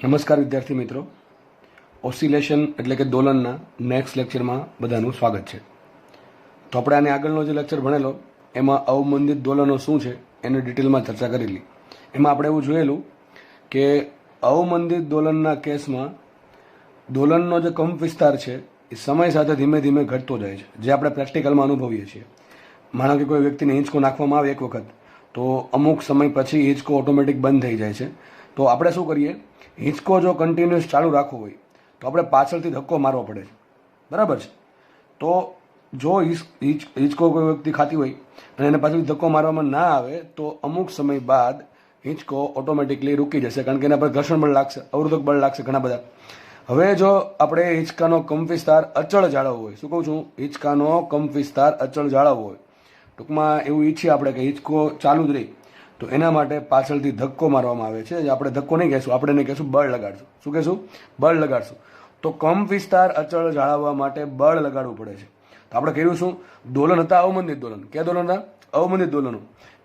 નમસ્કાર વિદ્યાર્થી મિત્રો, ઓસિલેશન એટલે કે દોલનના નેક્સ્ટ લેક્ચરમાં બધાનું સ્વાગત છે. તો આપણે આને આગળનો જે લેક્ચર ભણેલો એમાં અવમંદિત દોલનો શું છે એની ડિટેલમાં ચર્ચા કરેલી. એમાં આપણે એવું જોયેલું કે અવમંદિત દોલનના કેસમાં દોલનનો જે કંપ વિસ્તાર છે એ સમય સાથે ધીમે ધીમે ઘટતો જાય છે, જે આપણે પ્રેક્ટિકલમાં અનુભવીએ છીએ. માનો કે કોઈ વ્યક્તિને હિંચકો નાખવામાં આવે એક વખત, તો અમુક સમય પછી હિંચકો ઓટોમેટિક બંધ થઈ જાય છે. તો આપણે શું કરીએ, હિંચકો જો કન્ટિન્યુઅસ ચાલુ રાખવો હોય તો આપણે પાછળથી ધક્કો મારવો પડે છે, બરાબર છે. તો જો હિંચકો કોઈ વ્યક્તિ ખાતી હોય અને એને પાછળથી ધક્કો મારવામાં ના આવે તો અમુક સમય બાદ હિંચકો ઓટોમેટિકલી રૂકી જશે, કારણ કે એના પર ઘર્ષણ બળ લાગશે, અવરોધક બળ લાગશે ઘણા બધા. હવે જો આપણે હિંચકાનો કંપ વિસ્તાર અચળ જાળવવો હોય, શું કહું છું, હિંચકાનો કંપ વિસ્તાર અચળ જાળવવો હોય, ટૂંકમાં એવું ઈચ્છીએ આપણે કે હિંચકો ચાલુ જ રહે, તો એના માટે પાછળથી ધક્કો મારવામાં આવે છે. આપણે ધક્કો નહીં કહેશું, આપણે એને કહેશું બળ લગાડશું. શું કહેશું? બળ લગાડશું. તો કંપ વિસ્તાર અચળ જાળવવા માટે બળ લગાડવું પડે છે. તો આપણે કહ્યું શું, દોલન હતા અવમંદિત દોલન. કયા દોલન હતા? અવમંદિત દોલનો.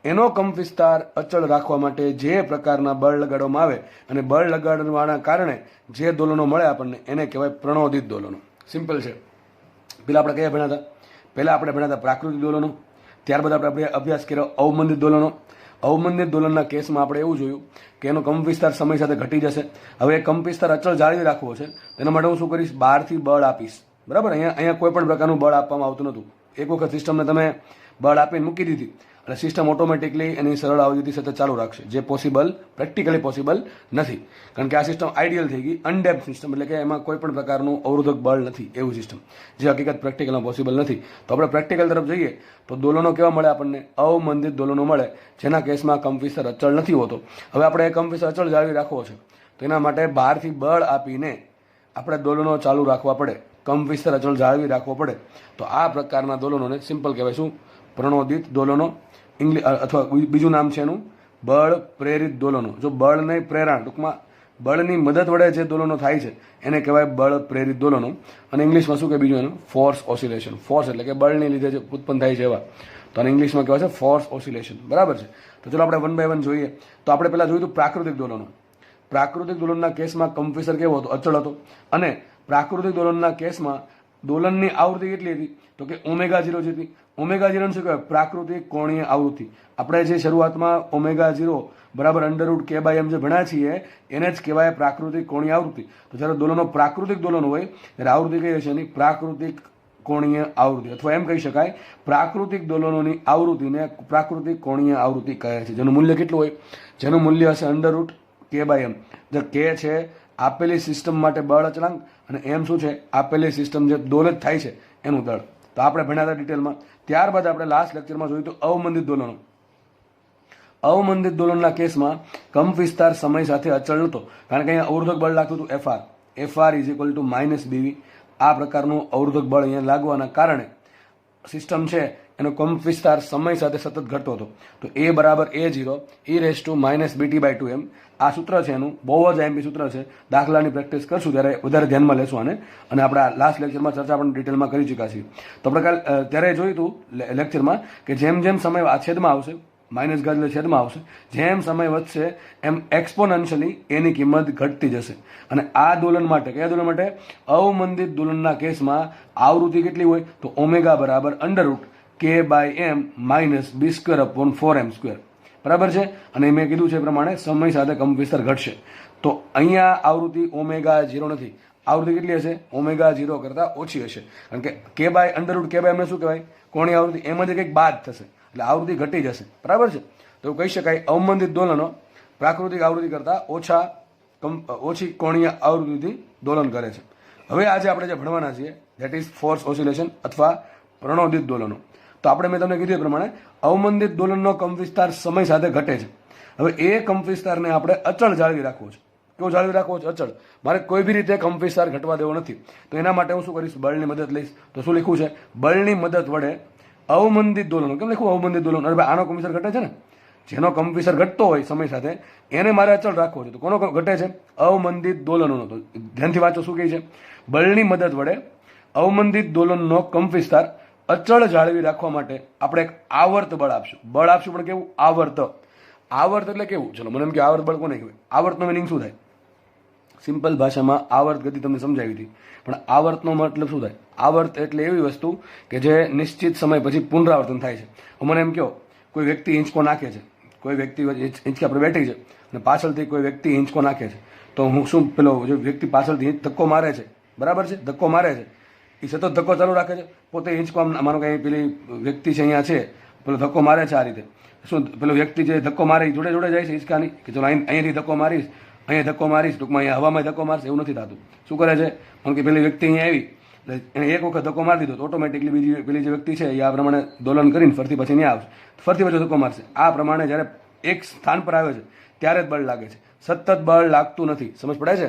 એનો કંપ વિસ્તાર અચળ રાખવા માટે જે પ્રકારના બળ લગાડવામાં આવે અને બળ લગાડવાના કારણે જે દોલનો મળે આપણને એને કહેવાય પ્રણોદિત દોલનો. સિમ્પલ છે. પેલા આપણે કયા ભણ્યા હતા? પહેલાં આપણે ભણ્યા હતા પ્રાકૃતિક દોલનો, ત્યારબાદ આપણે અભ્યાસ કર્યો અવમંદિત દોલનો. અવમંદિત દોલનના કેસમાં આપણે એવું જોયું કે એનો કંપ વિસ્તાર સમય સાથે ઘટી જશે. હવે એ કંપ વિસ્તાર અચળ જાળવી રાખવો છે, તેના માટે હું શું કરીશ, બહારથી બળ આપીશ, બરાબર. અહીંયા કોઈ પણ પ્રકારનું બળ આપવામાં આવતું નહોતું. એક વખત સિસ્ટમને તમે બળ આપીને મૂકી દીધી એટલે સિસ્ટમ ઓટોમેટિકલી એની સરળ આવૃત્તિ સાથે ચાલુ રાખશે, જે પ્રેક્ટિકલી પોસિબલ નથી, કારણ કે આ સિસ્ટમ આઈડિયલ થઈ ગઈ, અનડેમ્પ સિસ્ટમ, એટલે કે એમાં કોઈ પણ પ્રકારનું અવરોધક બળ નથી એવું સિસ્ટમ, જે હકીકત પ્રેક્ટિકલમાં પોસિબલ નથી. તો આપણે પ્રેક્ટિકલ તરફ જઈએ તો દોલનો કેવા મળે આપણને? અવમંદિત દોલનો મળે, જેના કેસમાં કંપ વિસ્તાર અચળ નથી હોતો. હવે આપણે એ કંપ વિસ્તાર અચળ જાળવી રાખવો છે, તો એના માટે બહારથી બળ આપીને આપણે દોલનો ચાલુ રાખવા પડે, કંપ વિસ્તાર અચળ જાળવી રાખવો પડે. તો આ પ્રકારના દોલનોને સિમ્પલ કહેવાય શું? પ્રણોદિત દોલનો. અથવા બીજું નામ છે એનું બળ પ્રેરિત દોલનો. જો બળ નહીં, પ્રેરણ, ટૂંકમાં બળની મદદ વડે જે દોલનો થાય છે એને કહેવાય બળ પ્રેરિત દોલનો. અને ઇંગ્લિશમાં શું કે બીજું એનું ફોર્સ ઓસિલેશન. ફોર્સ એટલે કે બળની લીધે જે ઉત્પન્ન થાય છે એવા, તો આને ઇંગ્લિશમાં કહેવાય છે ફોર્સ ઓસિલેશન, બરાબર છે. તો ચલો આપણે વન બાય વન જોઈએ. તો આપણે પહેલાં જોયું હતું પ્રાકૃતિક દોલનો. પ્રાકૃતિક દોલનના કેસમાં કંપ વિસ્તાર કેવો હતો? અચળ હતો. અને પ્રાકૃતિક દોલનના કેસમાં દોલનની આવૃત્તિ કેટલી હતી? તો કે ω0 જેટલી. ω0 શું કહેવાય? પ્રાકૃતિક કોણીય આવૃત્તિ. આપણે જે શરૂઆતમાં ω0 બરાબર √k/m જે ભણ્યા છીએ એને જ કહેવાય પ્રાકૃતિક કોણીય આવૃત્તિ. તો જ્યારે દોલનો પ્રાકૃતિક દોલન હોય ત્યારે આવૃત્તિ કઈ હશે એની? પ્રાકૃતિક કોણીય આવૃત્તિ, અથવા એમ કહી શકાય પ્રાકૃતિક દોલનોની આવૃત્તિને પ્રાકૃતિક કોણીય આવૃત્તિ કહે છે. જેનું મૂલ્ય કેટલું હોય? જેનું મૂલ્ય હશે √k/m. જે k છે આપેલી સિસ્ટમ માટે બળ અચળાંક, અને એમ શું છે? આપેલી સિસ્ટમ જે દોલિત થાય છે એનું દળ. તો આપણે ભણ્યા હતા ડિટેલમાં. ત્યારબાદ આપણે લાસ્ટ લેક્ચરમાં જોયું તો અવમંદિત દોલનો. અવમંદિત દોલનના કેસમાં કંપ વિસ્તાર સમય સાથે અચળ નહોતો, કારણ કે અહીંયા અવરોધક બળ લાગતું હતું FR = -BV. આ પ્રકારનું અવરોધક બળ અહીંયા લાગવાના કારણે સિસ્ટમ છે એનો કંપ વિસ્તાર સમય સાથે સતત ઘટતો હતો. તો A = A0 e−bt/2m. આ સૂત્ર છે એનું, બહુ જ આઈએમપી સૂત્ર છે. દાખલાની પ્રેક્ટિસ કરશું ત્યારે વધારે ધ્યાનમાં લેશું આને, અને આપણે આ લાસ્ટ લેક્ચરમાં ચર્ચા પણ ડિટેલમાં કરી ચૂક્યા છીએ. તો આપણે ત્યારે જોયું હતું લેક્ચરમાં કે જેમ જેમ સમય આ છેદમાં આવશે, માઇનસ ઘાત એટલે છેદમાં આવશે, જેમ સમય વધશે એમ એક્સપોનેન્શિયલી એની કિંમત ઘટતી જશે. અને આ દોલન માટે, કયા દોલન માટે? અવમંદિત દોલનના કેસમાં આવૃત્તિ કેટલી હોય? તો ω = √k/m - b²/4m², બરાબર છે. અને મેં કીધું છે એ પ્રમાણે સમય સાથે કંપ વિસ્તાર ઘટશે. તો અહીંયા આવૃત્તિ ω0 નથી. આવૃત્તિ કેટલી હશે? ω0 કરતાં ઓછી હશે, કારણ કે √k/m શું કહેવાય? કોણી આવૃત્તિ. એમાંથી કંઈક બાદ થશે એટલે આવૃત્તિ ઘટી જશે, બરાબર છે. તો કહી શકાય અવમંદિત દોલનો પ્રાકૃતિક આવૃત્તિ કરતાં ઓછી કોણીય આવૃત્તિથી દોલન કરે છે. હવે આજે આપણે જે ભણવાના છીએ ધેટ ઇઝ ફોર્સ ઓસિલેશન અથવા પ્રણોદિત દોલનો. તો આપણે મેં તમને કીધું એ પ્રમાણે અવમંદિત દોલનનો કંપ વિસ્તાર સમય સાથે ઘટે છે. હવે એ કંપ વિસ્તારને આપણે અચળ જાળવી રાખવો છે. કેવો જાળવી રાખવો છે? અચળ. મારે કોઈ બી રીતે કંપ વિસ્તાર ઘટવા દેવો નથી. તો એના માટે હું શું કરીશ? બળની મદદ લઈશ. તો શું લખવું છે? બળની મદદ વડે અવમંદિત દોલનો. કેમ લખવું અવમંદિત દોલનો? અરે ભાઈ, આનો કંપ વિસ્તાર ઘટે છે ને, જેનો કંપ વિસ્તાર ઘટતો હોય સમય સાથે એને મારે અચળ રાખવો છે. તો કોનો ઘટે છે? અવમંદિત દોલનોનો. તો ધ્યાનથી વાંચો શું કહે છે? બળની મદદ વડે અવમંદિત દોલનનો કંપ વિસ્તાર અચળ જાળવી રાખવા માટે આપણે એક આવર્ત બળ આપશું. બળ આપશું પણ કેવું? આવર્ત. આવર્ત એટલે કેવું? ચલો મને એમ કે આવર્ત બળ કોને કહેવાય? આવર્તનો મિનિંગ શું થાય? સિમ્પલ ભાષામાં આવર્ત ગતિ તમને સમજાવી હતી, પણ આવર્તનો મતલબ શું થાય? આવર્ત એટલે એવી વસ્તુ કે જે નિશ્ચિત સમય પછી પુનરાવર્તન થાય છે. મને એમ કહો, કોઈ વ્યક્તિ હિંચકો નાખે છે, કોઈ વ્યક્તિ હિંચકે આપણે બેઠી છે અને પાછળથી કોઈ વ્યક્તિ હિંચકો નાખે છે, તો હું શું પેલો જે વ્યક્તિ પાછળથી ધક્કો મારે છે, બરાબર છે, ધક્કો મારે છે, એ સતત ધક્કો ચાલુ રાખે છે, પોતે હિંચકો આમ માનો કે પેલી વ્યક્તિ છે અહીંયા છે, પેલો ધક્કો મારે છે આ રીતે, શું પેલો વ્યક્તિ જે ધક્કો મારે એ જોડે જોડે જાય છે હિંચકાની, કે ચલો અહીંયાથી ધક્કો મારીશ, અહીંયા ધક્કો મારીશ, ટૂંકમાં અહીંયા હવામાં ધક્કો મારશે, એવું નથી થતું. શું કરે છે? કારણ કે પેલી વ્યક્તિ અહીંયા આવી, એને એક વખત ધક્કો મારી દીધો તો ઓટોમેટિકલી બીજી પેલી જે વ્યક્તિ છે એ આ પ્રમાણે દોલન કરીને ફરતી પછી નહીં આવશે, ફરતી પછી ધક્કો મારશે. આ પ્રમાણે જ્યારે એક સ્થાન પર આવે છે ત્યારે જ બળ લાગે છે, સતત બળ લાગતું નથી. સમજ પડે છે?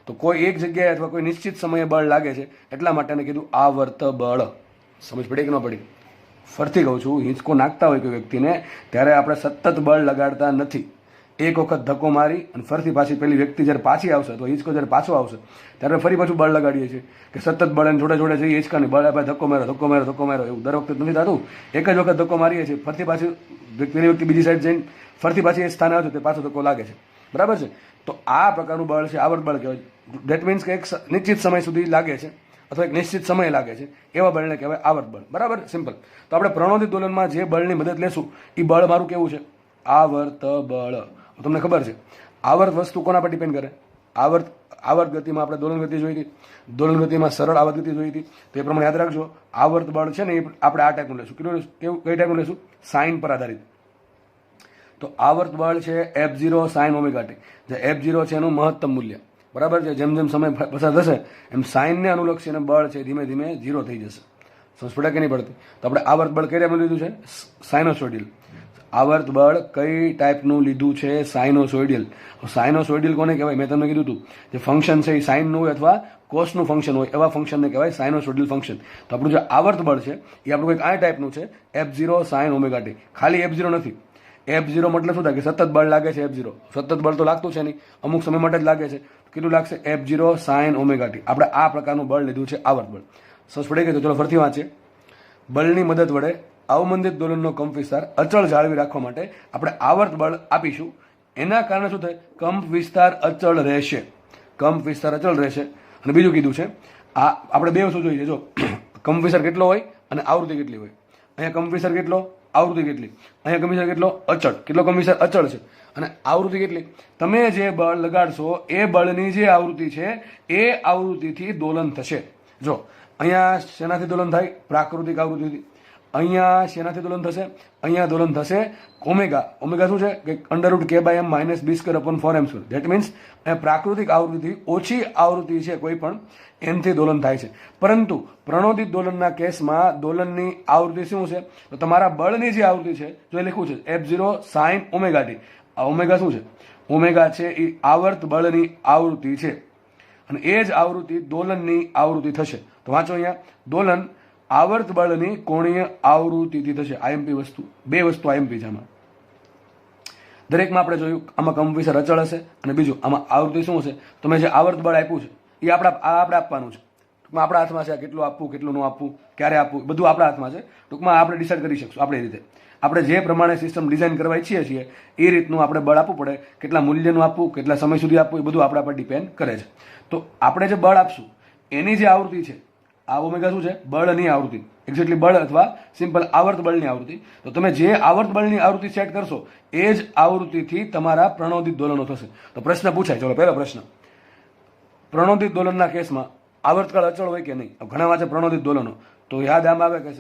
તો કોઈ એક જગ્યાએ અથવા કોઈ નિશ્ચિત સમયે બળ લાગે છે, એટલા માટે એને કીધું આવર્ત બળ. સમજ પડી કે ન પડી? ફરતી કહું છું, હિંચકો નાખતા હોય કોઈ વ્યક્તિને ત્યારે આપણે સતત બળ લગાડતા નથી. એક વખત ધક્કો મારી અને ફરતી પાછી પેલી વ્યક્તિ જ્યારે પાછી આવશે અથવા હિંચકો જ્યારે પાછો આવશે ત્યારે ફરી પાછું બળ લગાડીએ છીએ, કે સતત બળ એને જોડે જોડે જઈએ હિંચકાની બળ ભાઈ ધક્કો મારો ધક્કો મારો ધક્કો મારો, એવું દર વખતે નથી થતું. એક જ વખત ધક્કો મારીએ છીએ, ફરતી પાછી પેલી વ્યક્તિ બીજી સાઈડ જઈને ફરતી પાછી એ સ્થાને આવે છે તે પાછો ધક્કો લાગે છે, બરાબર છે? તો આ પ્રકારનું બળ છે આવર્ત બળ કહેવાય. ડેટ મીન્સ કે એક નિશ્ચિત સમય સુધી લાગે છે અથવા એક નિશ્ચિત સમય લાગે છે, એવા બળને કહેવાય આવર્ત બળ. બરાબર? સિમ્પલ. તો આપણે પ્રણોદિત દોલનમાં જે બળની મદદ લેશું એ બળ મારું કેવું છે? આવર્ત બળ. તમને ખબર છે આવર્ત વસ્તુ કોના પર ડિપેન્ડ કરે? આવર્ત ગતિમાં આપણે દોલન ગતિ જોઈ હતી, દોલન ગતિમાં સરળ આવર્ત ગતિ જોઈ હતી, તો એ પ્રમાણે યાદ રાખજો આવર્ત બળ છે ને એ આપણે આ ટાઈપનું લેશું. કેવું કઈ ટાઈપનું લેશું? સાઇન પર આધારિત. તો આવર્ત બળ છે F0 સાઇન ઓમેગા ટી. જે F0 છે એનું મહત્તમ મૂલ્ય, બરાબર છે? જેમ જેમ સમય પસાર થશે એમ સાઇનને અનુલક્ષીને બળ છે ધીમે ધીમે 0 થઈ જશે. સમજ પડે કે નહીં પડતી? તો આપણે આવર્ત બળ કઈ ટાઈપનું લીધું છે? સાઇનોસોઇડિયલ. આવર્ત બળ કઈ ટાઈપનું લીધું છે? સાઇનોસોઇડિયલ. સાઇનોસોઇડિયલ કોને કહેવાય? મેં તમને કીધું હતું જે ફંક્શન છે એ સાઇનનું હોય અથવા કોસનું ફંક્શન હોય એવા ફંક્શનને કહેવાય સાઇનોસોઇડિયલ ફંક્શન. તો આપણું જે આવર્ત બળ છે એ આપણું કંઈક આ ટાઈપનું છે, F0 સાઇન ઓમેગા ટી. ખાલી F0 નથી. F0 મતલબ શું થાય? કે સતત બળ લાગે છે. F0 સતત બળ તો લાગતું છે નહીં, અમુક સમય માટે જ લાગે છે. કેટલું લાગશે? F0 sign omega T. આપણે આ પ્રકારનું બળ લીધું છે આવર્ત બળ. સમજ પડી ગઈ? તો ચલો ફરીથી વાંચીએ. બળની મદદ વડે અવમંદિત દોલનનો કંપ વિસ્તાર અચળ જાળવી રાખવા માટે આપણે આવર્ત બળ આપીશું. એના કારણે શું થાય? કંપ વિસ્તાર અચળ રહેશે. કંપ વિસ્તાર અચળ રહેશે. અને બીજું કીધું છે આ આપણે બે વસ્તુ જોઈ છે. જો કંપ વિસ્તાર કેટલો હોય અને આવૃત્તિ કેટલી હોય. અહીંયા કંપ વિસ્તાર કેટલો, આવૃત્તિ કેટલી. અહીંયા કંપ વિસ્તાર કેટલો, અચળ. કેટલો કંપ વિસ્તાર? અચળ છે. અને આવૃત્તિ કેટલી? તમે જે બળ લગાડશો એ બળની જે આવૃત્તિ છે એ આવૃત્તિથી દોલન થશે. જો અહીંયા શેનાથી દોલન થાય? પ્રાકૃતિક આવૃત્તિથી. અહીંયા શેનાથી દોલન થશે? અહીંયા દોલન થશે ઓમેગા. ઓમેગા શું છે? કે √k/m - b²/4m². ધેટ મીન્સ પ્રાકૃતિક આવૃત્તિથી ઓછી આવૃત્તિ છે કોઈ પણ એનથી દોલન થાય છે. પરંતુ પ્રણોદિત દોલનના કેસમાં દોલનની આવૃત્તિ શું છે? તો તમારા બળની જે આવૃત્તિ છે જો એ લખ્યું છે F0 સાઇન ઓમેગા ટી. આ ઓમેગા શું છે? ઓમેગા છે એ આવર્ત બળની આવૃત્તિ છે અને એ જ આવૃત્તિ દોલનની આવૃત્તિ થશે. તો વાંચો અહીંયા, દોલન આવર્ત બળની કોણીય આવૃત્તિથી થશે. આઈએમપી વસ્તુ, બે વસ્તુ આઈએમપી છે આમાં. દરેકમાં આપણે જોયું આમાં કંપ વિસ્તાર અચળ હશે અને બીજું આમાં આવૃત્તિ શું હશે? તમે જે આવર્ત બળ આપ્યું છે એ આપણે આપવાનું છે. ટૂંકમાં આપણા હાથમાં છે કેટલું આપવું, કેટલું ન આપવું, ક્યારે આપવું, બધું આપણા હાથમાં છે. ટૂંકમાં આપણે ડિસાઇડ કરી શકશું આપણી રીતે. આપણે જે પ્રમાણે સિસ્ટમ ડિઝાઇન કરવા ઈચ્છીએ છીએ એ રીતનું આપણે બળ આપવું પડે. કેટલા મૂલ્યનું આપવું, કેટલા સમય સુધી આપવું, એ બધું આપણા પર ડિપેન્ડ કરે છે. તો આપણે જે બળ આપશું એની જે આવૃત્તિ છે, આ ઓમેગા શું છે? બળની આવૃત્તિ. એક્ઝેક્ટલી બળ અથવા સિમ્પલ આવર્ત બળની આવૃત્તિ. તો તમે જે આવર્ત બળની આવૃત્તિ સેટ કરશો એ જ આવૃત્તિથી તમારા પ્રણોદિત દોલનો થશે. તો પ્રશ્ન પૂછાય. ચલો પહેલો પ્રશ્ન, પ્રણોદિત દોલનના કેસમાં આવર્તકાળ અચળ હોય કે નહીં? ઘણા વાંચે પ્રણોદિત દોલનો તો યાદ આમ આવે કે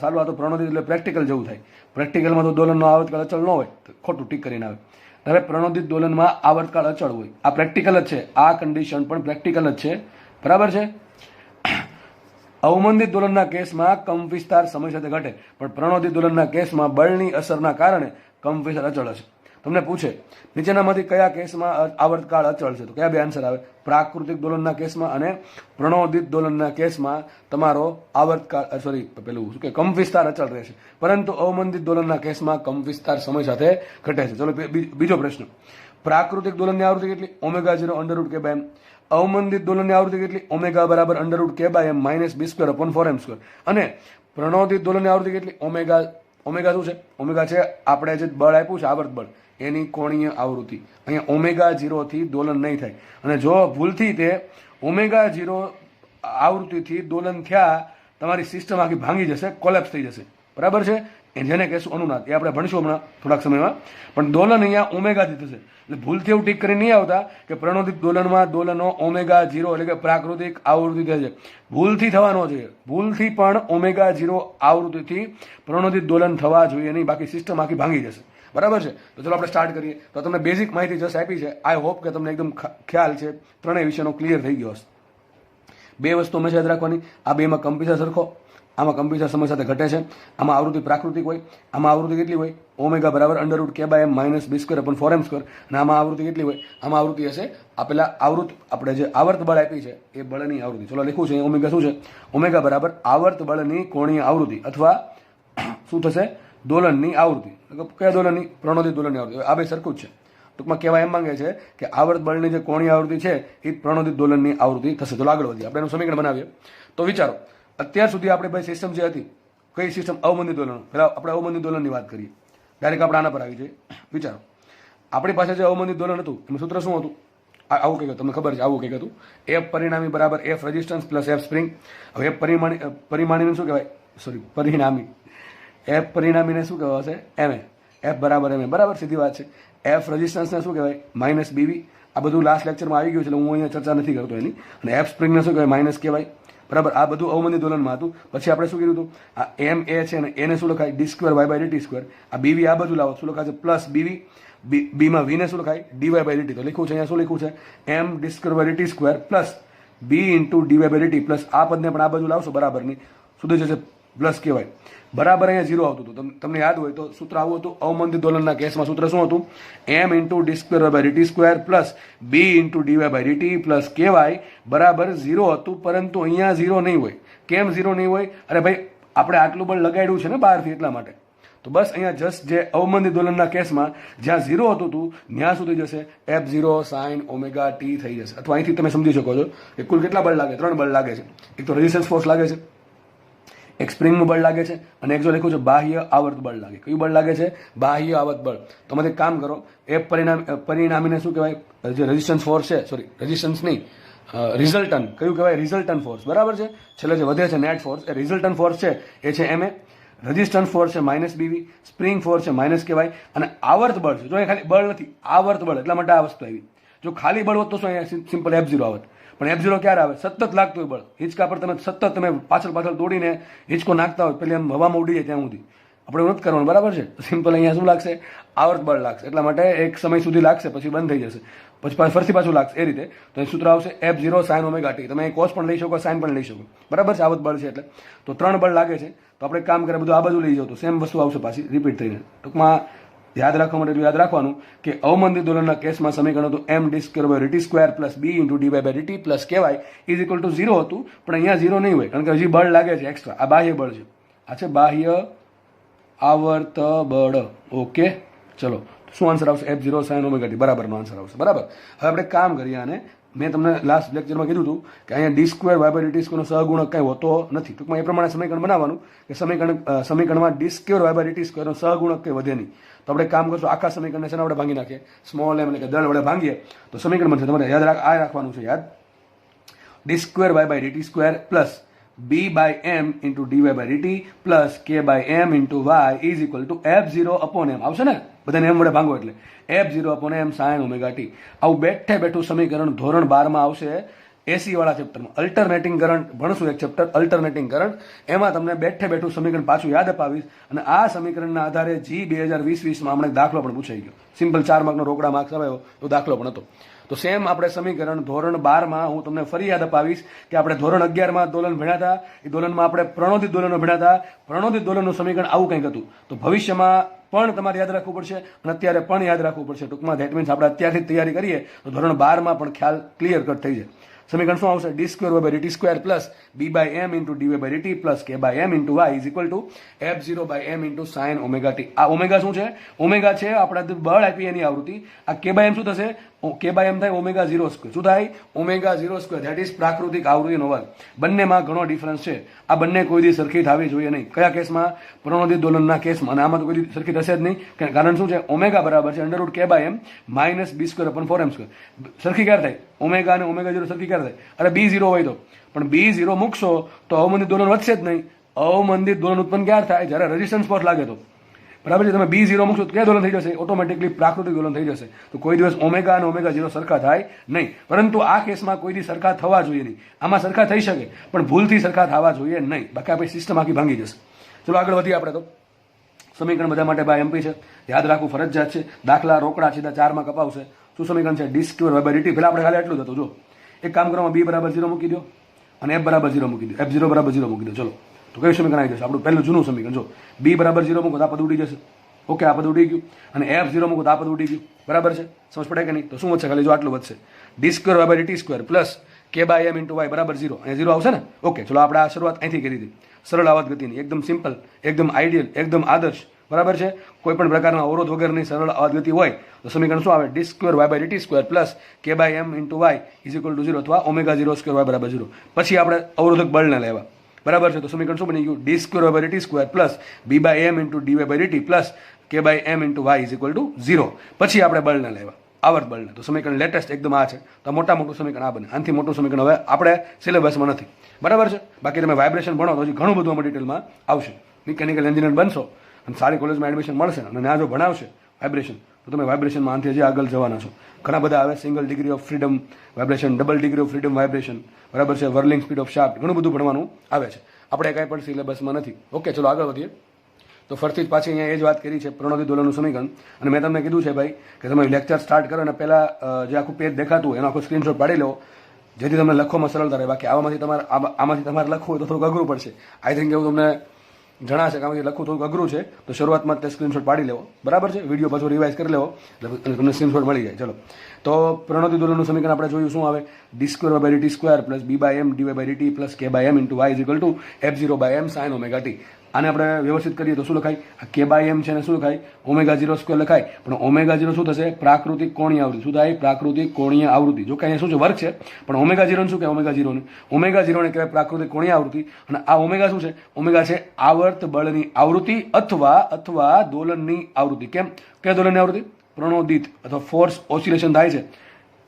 સારું આ તો પ્રણોદિત એટલે પ્રેક્ટિકલ જેવું થાય. પ્રેક્ટિકલમાં તો દોલનનો આવર્તકાળ અચળ ન હોય તો ખોટું ટીક કરીને આવે. હવે પ્રણોદિત દોલનમાં આવર્તકાળ અચળ હોય. આ પ્રેક્ટિકલ જ છે. આ કન્ડિશન પણ પ્રેક્ટિકલ જ છે. બરાબર છે? અવમંદિત દોલનના કેસમાં કંપ વિસ્તાર સમય સાથે ઘટે, પણ પ્રણોદિત દોલનના કેસમાં બળની અસરના કારણે કંપ વિસ્તાર અચળ હશે. તમને પૂછે નીચેનામાંથી કયા કેસમાં આવર્તકાળ અચળ છે? તો કયા બે આન્સર આવે? પ્રાકૃતિક દોલનના કેસમાં અને પ્રણોદિત દોલનના કેસમાં તમારો આવર્તકાળ પેલું શું કે કંપ વિસ્તાર અચળ રહેશે. પરંતુ અવમંદિત દોલનના કેસમાં કંપ વિસ્તાર સમય સાથે ઘટે છે. ચલો બીજો પ્રશ્ન, પ્રાકૃતિક દોલનની આવૃત્તિ કેટલી? ω0 √k/m. અવમંદિત દોલનની આવૃત્તિ કેટલી? ઓમેગા બરાબર √k/m - b²/4m². અને પ્રણોદિત દોલનની આવૃત્તિ કેટલી? ઓમેગા ઓમેગા શું છે? ઓમેગા છે આપણે જે બળ આપ્યું છે આવર્ત બળ એની કોણીય આવૃત્તિ. અહીંયા ઓમેગા 0 થી દોલન નહીં થાય, અને જો ભૂલથી તે ઓમેગા 0 આવૃત્તિથી દોલન થયા તમારી સિસ્ટમ આખી ભાંગી જશે, કોલેપ્સ થઈ જશે. બરાબર છે? જેને કહેશું અનુનાદ, એ આપણે ભણીશું હમણાં થોડાક સમયમાં. પણ દોલન અહીંયા ઓમેગાથી થશે, એટલે ભૂલથી એવું ટીક કરીને નહીં આવતા કે પ્રણોદિત દોલનમાં દોલનો ઓમેગા 0 એટલે કે પ્રાકૃતિક આવૃત્તિ થાય છે. ભૂલથી થવા ન જોઈએ, ભૂલથી પણ ઓમેગા 0 આવૃત્તિથી પ્રણોદિત દોલન થવા જોઈએ નહીં, બાકી સિસ્ટમ આખી ભાંગી જશે. બરાબર છે? તો ચલો આપણે સ્ટાર્ટ કરીએ. તો તમને બેઝિક માહિતી જસ્ટ આપી છે. આઈ હોપ કે તમને એકદમ ખ્યાલ છે, ત્રણેય વિષયનો ક્લિયર થઈ ગયો હશે. બે વસ્તુ હંમેશા યાદ રાખવાની, આ બેમાં કમ્પ્યુટર સરખો, આમાં કમ્પ્યુટર સમય સાથે ઘટે છે, આમાં આવૃત્તિ પ્રાકૃતિક હોય, આમાં આવૃત્તિ કેટલી હોય? ઓમેગા બરાબર √k/m - b²/4m², અને આમાં આવૃત્તિ કેટલી હોય? આમાં આવૃત્તિ હશે આપેલા આપણે જે આવર્ત બળ આપી છે એ બળની આવૃત્તિ. ચલો લખ્યું છે ઓમેગા શું છે? ઓમેગા બરાબર આવર્ત બળની કોણીય આવૃત્તિ, અથવા શું થશે? દોલનની આવૃત્તિ. કયા દોલનની? પ્રણોદિત દોલનની આવૃત્તિ. આ બે સરખું જ છે. ટૂંકમાં કહેવા એમ માંગે છે કે આવર્ત બળની જે કોણીય આવૃત્તિ છે એ પ્રણોદિત દોલનની આવૃત્તિ થશે. તો આગળ વધીએ, આપણે એનું સમીકરણ બનાવીએ. તો વિચારો, અત્યાર સુધી આપણે ભાઈ સિસ્ટમ જે હતી, કઈ સિસ્ટમ? અવમંદિત દોલન. પહેલા આપણે અવમંદિત દોલનની વાત કરીએ. ડાયરેક્ટ આપણે આના પર આવી જઈએ. વિચારો, આપણી પાસે જે અવમંદિત દોલન હતું એનું સૂત્ર શું હતું? આવું કંઈક તમને ખબર છે, આવું કંઈક હતું. એફ પરિણામી બરાબર F resistance plus F spring. હવે એફ પરિમાણીને શું કહેવાય? પરિણામી. એફ પરિણામીને શું કહેવાશે? એમ એ. એફ બરાબર એમ એ. બરાબર, સીધી વાત છે. એફ રેઝિસ્ટન્સને શું કહેવાય? -BV. આ બધું લાસ્ટ લેક્ચરમાં આવી ગયું છે, એટલે હું અહીંયા ચર્ચા નથી કરતો એની. અને એફ સ્પ્રિંગને શું કહેવાય? માઇનસ કહેવાય. બરાબર, આ બધું અવમંદિત દોલનમાં હતું. પછી આપણે શું કીધું હતું? આ એમ એ છે ને એને શું લખાય? d²y/dt². આ બીવી આ બાજુ લાવો, શું લખાશે? Plus BV. બીમાં વીને શું લખાય? dy/dt. તો લખ્યું છે અહીંયા, શું લખ્યું છે? m d²/dt² plus b dy/dt plus આ પદને પણ આ બાજુ લાવશો બરાબરની, સુધી જશે પ્લસ કહેવાય. બરાબર અહીંયા 0 આવતું હતું. તમને યાદ હોય તો સૂત્ર આવું હતું અવમંદિત દોલનના કેસમાં. સૂત્ર શું હતું? m d²/dt² plus b dy/dt plus ky બરાબર 0 હતું. પરંતુ અહીંયા 0 નહીં હોય. કેમ 0 નહીં હોય? અરે ભાઈ, આપણે આટલું બળ લગાડ્યું છે ને બહારથી, એટલા માટે. તો બસ અહીંયા જસ્ટ જે અવમંદિત દોલનના કેસમાં જ્યાં 0 હતું ત્યાં સુધી જશે f0 sin ઓમેગા t થઈ જશે. અથવા અહીંથી તમે સમજી શકો છો કે કુલ કેટલા બળ લાગે? 3 બળ લાગે છે. એક તો રેઝિસ્ટન્સ ફોર્સ લાગે છે, એક સ્પ્રિંગનું બળ લાગે છે, અને એક જો લખ્યું છે બાહ્ય આવર્ત બળ લાગે. કયું બળ લાગે છે? બાહ્ય આવર્ત બળ. તો તમે એક કામ કરો, એ પરિણામીને શું કહેવાય? જે રેઝિસ્ટન્સ ફોર્સ છે, સોરી રેઝિસ્ટન્સ નહીં, રિઝલ્ટન. કયું કહેવાય? રિઝલ્ટન ફોર્સ. બરાબર છે? છેલ્લે જે વધે છે નેટ ફોર્સ, એ રિઝલ્ટન ફોર્સ છે એ છે ma. રેઝિસ્ટન્સ ફોર્સ છે -BV, સ્પ્રિંગ ફોર્સ છે માઇનસ કહેવાય, અને આવર્ત બળ છે. જો એ ખાલી બળ નથી, આવર્ત બળ, એટલા માટે આ વસ્તુ આવી. જો ખાલી બળ હોત તો શું અહીંયા સિમ્પલ f0 આવત. પણ f0 ક્યારે આવે? સતત લાગતું હોય બળ. હિંચકા પર સતત તમે પાછળ દોડીને હિંચકો નાખતા હોય, પેલી એમ હવામાં ઉડી જાય ત્યાં સુધી. આપણે એવું નથી કરવાનું. બરાબર છે? સિમ્પલ અહીંયા શું લાગશે? આવર્ત બળ લાગશે. એટલા માટે એક સમય સુધી લાગશે, પછી બંધ થઈ જશે, પછી ફરીથી પાછું લાગશે. એ રીતે તો સૂત્ર આવશે f0 sin ઓમેગા t. તમે કોસ પણ લઈ શકો, સાઇન પણ લઈ શકો. બરાબર છે? આવર્ત બળ છે એટલે. તો 3 બળ લાગે છે. તો આપણે કામ કરે બધું આ બાજુ લઈ જાવ તો સેમ વસ્તુ આવશે પાછી રિપીટ થઈને. ટૂંકમાં યાદ રાખવા માટે એટલું યાદ રાખવાનું કે અવમંદિત દોલનના કેસમાં સમીકરણ હતું m d²/dt² plus b dy/dt plus ky = 0 હતું. પણ અહીંયા 0 નહીં હોય, કારણ કે હજી બળ લાગે છે એક્સ્ટ્રા. આ બાહ્ય બળ છે. આ છે બાહ્ય આવર્ત બળ. ઓકે, ચલો શું આન્સર આવશે? f0 sin ઓમેગા t બરાબરનો આન્સર આવશે. બરાબર. હવે આપણે કામ કરીએ આને. મેં તમને લાસ્ટ લેક્ચરમાં કીધું હતું કે અહીંયા d²y/dt² નો સહગુણક કંઈ હોતો નથી. ટૂંકમાં એ પ્રમાણે સમીકરણ બનાવવાનું કે સમીકરણમાં d²y/dt² નો સહગુણક કંઈ વધે નહીં. તો આપણે કામ કરશું, આખા સમીકરણને છે ને આપણે ભાંગી નાખીએ. સ્મોલ m એટલે કે દળ વડે ભાંગીએ તો સમીકરણ બનશે. તમારે યાદ રાખવાનું છે, યાદ. d²y/dt² plus b/m dy/dt plus k/m y f0/m આવશે ને? બધાને m વડે ભાંગો એટલે f0/m sin ઓમેગા t. આવું બેઠું સમીકરણ ધોરણ 12 માં આવશે, એસી વાળા ચેપ્ટરમાં. અલ્ટરનેટિંગ કરંટ ભણશું, એક ચેપ્ટર અલ્ટરનેટિંગ કરંટ. એમાં તમને બેઠું સમીકરણ પાછું યાદ અપાવીશ, અને આ સમીકરણના આધારે જી 2020-20માં હમણાં દાખલો પણ પૂછાઈ ગયો. સિમ્પલ 4 માર્કનો રોકડા માર્ક્સ આવ્યો એવો દાખલો પણ હતો. તો સેમ આપણે સમીકરણ ધોરણ 12માં હું તમને ફરી યાદ અપાવીશ કે આપણે ધોરણ 11માં દોલન ભણ્યા હતા. એ દોલનમાં આપણે પ્રણોદિત દોલનો ભણ્યા હતા. પ્રણોદિત દોલનનું સમીકરણ આવું કંઈક હતું. તો ભવિષ્યમાં પણ તમારે યાદ રાખવું પડશે, અને અત્યારે પણ યાદ રાખવું પડશે. ટૂંકમાં ધેટ મીન્સ આપણે અત્યારથી તૈયારી કરીએ તો ધોરણ 12માં પણ ખ્યાલ ક્લિયર કટ થઈ જાય. સમીકરણ શું આવશે? d²y/dt² plus b/m dy/dt plus k/m y f0/m sin omega t. આ ઓમેગા શું છે? ઓમેગા છે આપણા બળ આપી એની આવૃત્તિ. આ k/m શું થશે? કે બાય એમ થાય ઓમેગા 0 સ્ક્વેર. શું થાય? Omega 0 square. ધેટ ઇઝ પ્રાકૃતિક આવૃત્તિનો વર્ગ. બંનેમાં ઘણો ડિફરન્સ છે. આ બંને કોઈ દી સરખી થવી જોઈએ નહીં. કયા કેસમાં? પ્રણોદિત દોલનના કેસમાં. અને આમાં તો કોઈ દી સરખી થશે જ નહીં. કારણ શું છે? ઓમેગા બરાબર છે under root K by M minus B square upon 4m square. સરખી ક્યારે થાય? ઓમેગા અને ઓમેગા 0 સરખી ક્યારે થાય? અરે બી 0 હોય તો. પણ બી 0 મૂકશો તો અવમંદિત દોલન વધશે જ નહીં. અવમંદિત દોલન ઉત્પન્ન ક્યારે થાય? જ્યારે રેઝિસ્ટન્સ પર લાગે તો. બરાબર છે. તમે બી 0 મૂકશો તો ક્યાં દોલન થઈ જશે? ઓટોમેટિકલી પ્રાકૃતિક દોલન થઈ જશે. તો કોઈ દિવસ ઓમેગા અને ઓમેગા 0 સરખા થાય નહીં. પરંતુ આ કેસમાં કોઈ દી સરખા થવા જોઈએ નહીં. આમાં સરખા થઈ શકે પણ ભૂલથી સરખા થવા જોઈએ નહીં. બાકી આપણી સિસ્ટમ આખી ભાંગી જશે. ચલો આગળ વધીએ આપણે. તો સમીકરણ બધા માટે બાય એમપી છે, યાદ રાખવું ફરજિયાત છે. દાખલા રોકડા સીધા 4 માં કપાવશે. શું સમીકરણ છે? D square Y by DT. પહેલા આપણે ખાલી એટલું જ હતું. જો એક કામ કરવામાં બી બરાબર 0 મૂકી દો અને એફ બરાબર 0 મૂકી દો. એફ 0 બરાબર 0 મૂકી દો. ચલો તો કયું સમીકરણ આવી જશે? આપણું પહેલું જૂનું સમીકરણ. જો બી બરાબર 0 મૂકો તો આ પદ ઉડી જશે. ઓકે, આ પદ ઉડી ગયું. અને એફ 0 મૂકો તો આ પદ ઉડી ગયું. બરાબર છે? સમજ પડે કે નહીં? તો શું વધશે? ખાલી જો આટલું વધશે. D square Y by DT square plus K by M into Y બરાબર 0. અહીંયા 0 આવશે ને? ઓકે, ચલો આપણે આ શરૂઆત અહીંથી કરી હતી. સરળ આવત ગતિની, એકદમ સિમ્પલ, એકદમ આઈડિયલ, એકદમ આદર્શ. બરાબર છે? કોઈ પણ પ્રકારના અવરોધ વગરની સરળ આવત ગતિ હોય તો સમીકરણ શું આવે? D square Y by DT square plus K by M into Y is equal to 0 અથવા ઓમેગા 0 સ્ક્વેર વાય બરાબર 0. પછી આપણે અવરોધક બળને લેવા. બરાબર છે? તો સમીકરણ શું બની ગયું? D square Y by DT square plus B by M into D Y by DT plus K by M into Y is equal to 0. પછી આપણે બળને લેવા, આવર્ત બળને. તો સમીકરણ લેટેસ્ટ એકદમ આ છે. તો મોટા મોટું સમીકરણ આ બને. આનાથી મોટું સમીકરણ હવે આપણે સિલેબસમાં નથી. બરાબર છે? બાકી તમે વાઇબ્રેશન ભણો તો હજી ઘણું બધું આમાં ડિટેલમાં આવશે. મિકેનિકલ એન્જિનિયર બનશો અને સારી કોલેજમાં એડમિશન મળશે અને ત્યાં જો ભણાવશે વાઇબ્રેશન તો તમે વાઇબ્રેશનમાં આનાથી હજી આગળ જવાના છો. ઘણા બધા આવે. Single degree of freedom vibration, double degree of freedom vibration. બરાબર છે? Whirling speed of shaft. ઘણું બધું ભણવાનું આવે છે. આપણે કાંઈ પણ સિલેબસમાં નથી. ઓકે, ચલો આગળ વધીએ. તો ફરીથી પાછી અહીંયા એ જ વાત કરી છે પ્રણોદિત દોલનનું સમીકરણ. અને મેં તમને કીધું છે ભાઈ કે તમે લેક્ચર સ્ટાર્ટ કરો અને પહેલાં જે આખું પેજ દેખાતું હોય એનો આખો સ્ક્રીનશોટ પાડી લો, જેથી તમને લખવામાં સરળતા રહે. બાકી આમાંથી તમારે લખવું હોય તો થોડુંક અઘરું પડશે. આઈ થિંક એવું તમને જણાશે કે આમાંથી લખવું થોડુંક અઘરું છે. તો શરૂઆતમાં તે સ્ક્રીનશોટ પાડી લેવો. બરાબર છે? વિડીયો પાછો રિવાઇઝ કરી લેવો એટલે તમને સ્ક્રીનશોટ મળી જાય. ચલો, તો પ્રણોદિત દોલનનું સમીકરણ આપણે જોયું. શું આવે? D square by DT square plus B by M DY by DT plus K by M into Y is equal to F 0 by M sine omega T. આને આપણે વ્યવસ્થિત કરીએ તો શું લખાય? આ કે બાય એમ છે ને શું લખાય? ઓમેગા 0 સ્ક્વેર લખાય. પણ ઓમેગા 0 શું થશે? પ્રાકૃતિક કોણીય આવૃત્તિ. શું થાય? પ્રાકૃતિક કોણીય આવૃત્તિ. જો કે અહીંયા શું છે? વર્ગ છે. પણ ઓમેગા 0 શું કહેવાય? ઓમેગા 0 ને કહેવાય પ્રાકૃતિક કોણીય આવૃત્તિ. અને આ ઓમેગા શું છે? ઓમેગા છે આવર્ત બળની આવૃત્તિ અથવા દોલનની આવૃત્તિ. કેમ? કયા દોલનની આવૃત્તિ? પ્રણોદિત અથવા ફોર્સ ઓસિલેશન થાય છે.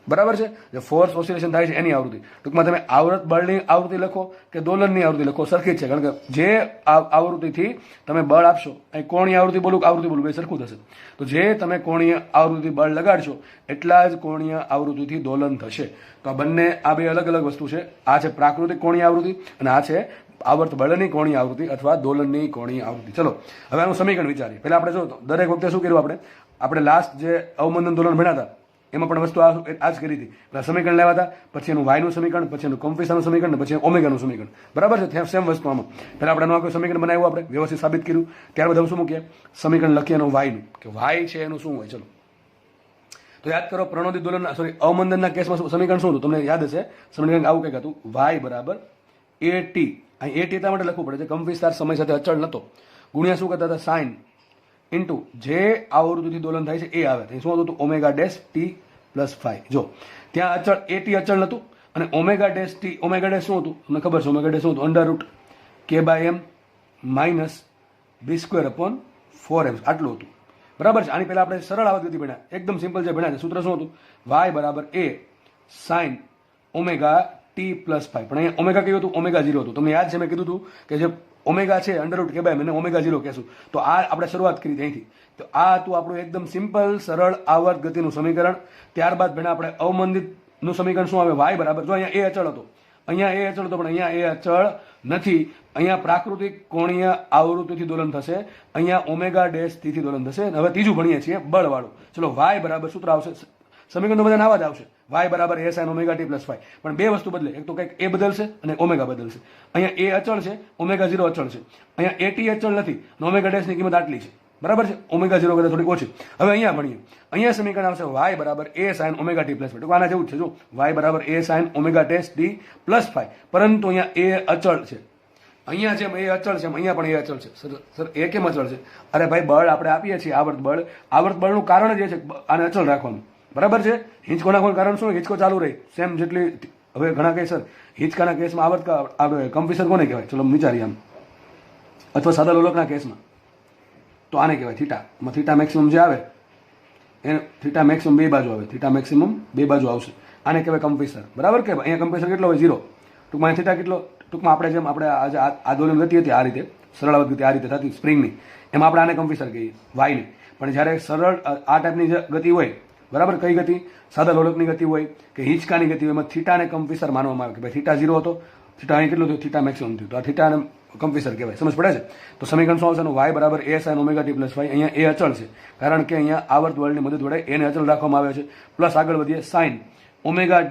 બરાબર છે? જે ફોર્સ ઓસિલેશન થાય છે એની આવૃત્તિ. ટૂંકમાં તમે આવર્ત બળની આવૃત્તિ લખો કે દોલનની આવૃત્તિ લખો, સરખી જ છે. કારણ કે જે આવૃત્તિથી તમે બળ આપશો, અહીં કોણીય આવૃત્તિ બોલું કે આવૃત્તિ બોલું, એ સરખું થશે. તો જે તમે કોણીય આવૃત્તિ બળ લગાડશો એટલા જ કોણીય આવૃત્તિથી દોલન થશે. તો આ બંને, આ બે અલગ અલગ વસ્તુ છે. આ છે પ્રાકૃતિક કોણીય આવૃત્તિ અને આ છે આવર્ત બળની કોણીય આવૃત્તિ અથવા દોલનની કોણીય આવૃત્તિ. ચલો હવે આનું સમીકરણ વિચારીએ. પહેલા આપણે જો દરેક વખતે શું કર્યું? આપણે લાસ્ટ જે અવમંદન દોલન ભણ્યા હતા એમાં પણ વસ્તુ આ જ કરી હતી. પહેલા સમીકરણ લેવા હતા, પછી એનું વાયનું સમીકરણ, પછી એનું કંપીસાનું સમીકરણ, પછી ઓમેગાનું સમીકરણ. બરાબર છે? સેમ વસ્તુ આમાં. પહેલા આપણે આખું સમીકરણ બનાવ્યું, આપણે વ્યવસ્થિત સાબિત કર્યું. ત્યારબાદ હવે શું મૂકીએ? સમીકરણ લખીએ એનું વાયનું, કે વાય છે એનું શું હોય. ચલો તો યાદ કરો, પ્રણોદિત દોલન અવમંદનના કેસમાં સમીકરણ શું હતું? તમને યાદ હશે. સમીકરણ આવું કંઈક હતું, વાય બરાબર એ ટી. અહીં એ ટી એટલા માટે લખવું પડે છે કંપીસ્તાર સમય સાથે અચળ નહોતો. ગુણ્યા શું કરતા હતા? સાઇન ઇન્ટુ જે આવૃત્તિથી દોલન થાય છે એ આવે. શું હતું? Omega dash T plus 5. જો ત્યાં અચળ એ ટી અચળ નહોતું અને omega dash T, omega dash શું હતું? તમને ખબર છે ઓમેગા ડેશ શું હતું? Under root K by M minus B square upon 4m. આટલું હતું. બરાબર છે? આની પહેલા આપણે સરળ આવત ગતિ ભણ્યા, એકદમ સિમ્પલ જે ભણ્યા છે. સૂત્ર શું હતું? વાય બરાબર A sine omega T plus 5. પણ અહીંયા ઓમેગા કયું હતું? ઓમેગા 0 હતું. તમને યાદ છે મેં કીધું હતું કે જે ઓમેગા છે અંડર રૂટ કે બાય મને ઓમેગા 0 કહેશું. તો આ આપણે શરૂઆત કરી અહીંથી. તો આ હતું આપણું એકદમ સિમ્પલ સરળ આવર્ત ગતિનું સમીકરણ. ત્યારબાદ ભેણા આપણે અવમંદિતનું સમીકરણ શું આવે? વાય બરાબર, જો અહીંયા એ અચળ હતો, અહીંયા એ અચળ હતો, પણ અહીંયા એ અચળ નથી. અહીંયા પ્રાકૃતિક કોણીય આવૃત્તિથી દોલન થશે, અહીંયા ઓમેગા ડેશ થી દોલન થશે. હવે ત્રીજું ભણીએ છીએ બળવાળું. ચલો વાય બરાબર સૂત્ર આવશે, સમીકરણ તો બધા આવા જ આવશે. વાય બરાબર A sine omega T plus 5. પણ બે વસ્તુ બદલે, એક તો કંઈક એ બદલશે અને ઓમેગા બદલશે. અહીંયા એ અચળ છે, ઓમેગા 0 અચળ છે. અહીંયા એ ટી અચળ નથી અને ઓમેગા ડેશની કિંમત આટલી છે. બરાબર છે? ઓમેગા 0 કરતાં થોડીક ઓછી. હવે અહીંયા ભણીએ. અહીંયા સમીકરણ આવશે વાય બરાબર A sine omega T plus 5. આના જેવું જ છે. જો વાય બરાબર A sine omega dash T plus 5. પરંતુ અહીંયા એ અચળ છે. અહીંયા જેમ એ અચળ છે અહીંયા પણ એ અચળ છે. સર એ કેમ અચળ છે? અરે ભાઈ, બળ આપણે આપીએ છીએ આવર્ત બળ. આવર્ત બળનું કારણ જ એ છે આને અચળ રાખવાનું. બરાબર છે. હિંચકો નાખવાનું કારણ શું? હિંચકો ચાલુ રહી સેમ જેટલી. હવે ઘણા કહે સર હિંચકાના કેસમાં આવે કંપીસર કોને કહેવાય? ચલો વિચારીએ આમ. અથવા સાદા લોલકના કેસમાં તો આને કહેવાય થીટા. થીટા મેક્સિમમ જે આવે એને થીટા મેક્સિમમ બે બાજુ આવે. થીટા મેક્સિમમ બે બાજુ આવશે. આને કહેવાય કંપીસર. બરાબર કે અહીંયા કંપીસર કેટલો હોય? 0. ટૂંકમાં થીટા કેટલો? ટૂંકમાં આપણે જેમ આપણે આજે આંદોલન ગતિ હતી આ રીતે સરળ ગતિ આ રીતે થતી સ્પ્રિંગની, એમાં આપણે આને કંપીસર કહીએ વાયની. પણ જ્યારે સરળ આ ટાઈપની જે ગતિ હોય, બરાબર, કઈ ગતિ? સાદા લોલકની ગતિ હોય કે હિંચકાની ગતિ હોય, એમાં થીટાને કંપીસર માનવામાં આવે કે ભાઈ થીટા 0 હતો, થીટા અહીં કેટલું થયું? થીટા મેક્સિમમ થયું. તો આ થીટાને કંપીસર કહેવાય. સમજ પડે છે? તો સમીકરણ શું આવશે? વાય બરાબર A sine omega T plus Y. અહીંયા એ અચળ છે કારણ કે અહીંયા આવર્ત બળની મદદ વડે એને અચળ રાખવામાં આવે છે. પ્લસ આગળ વધીએ sine omega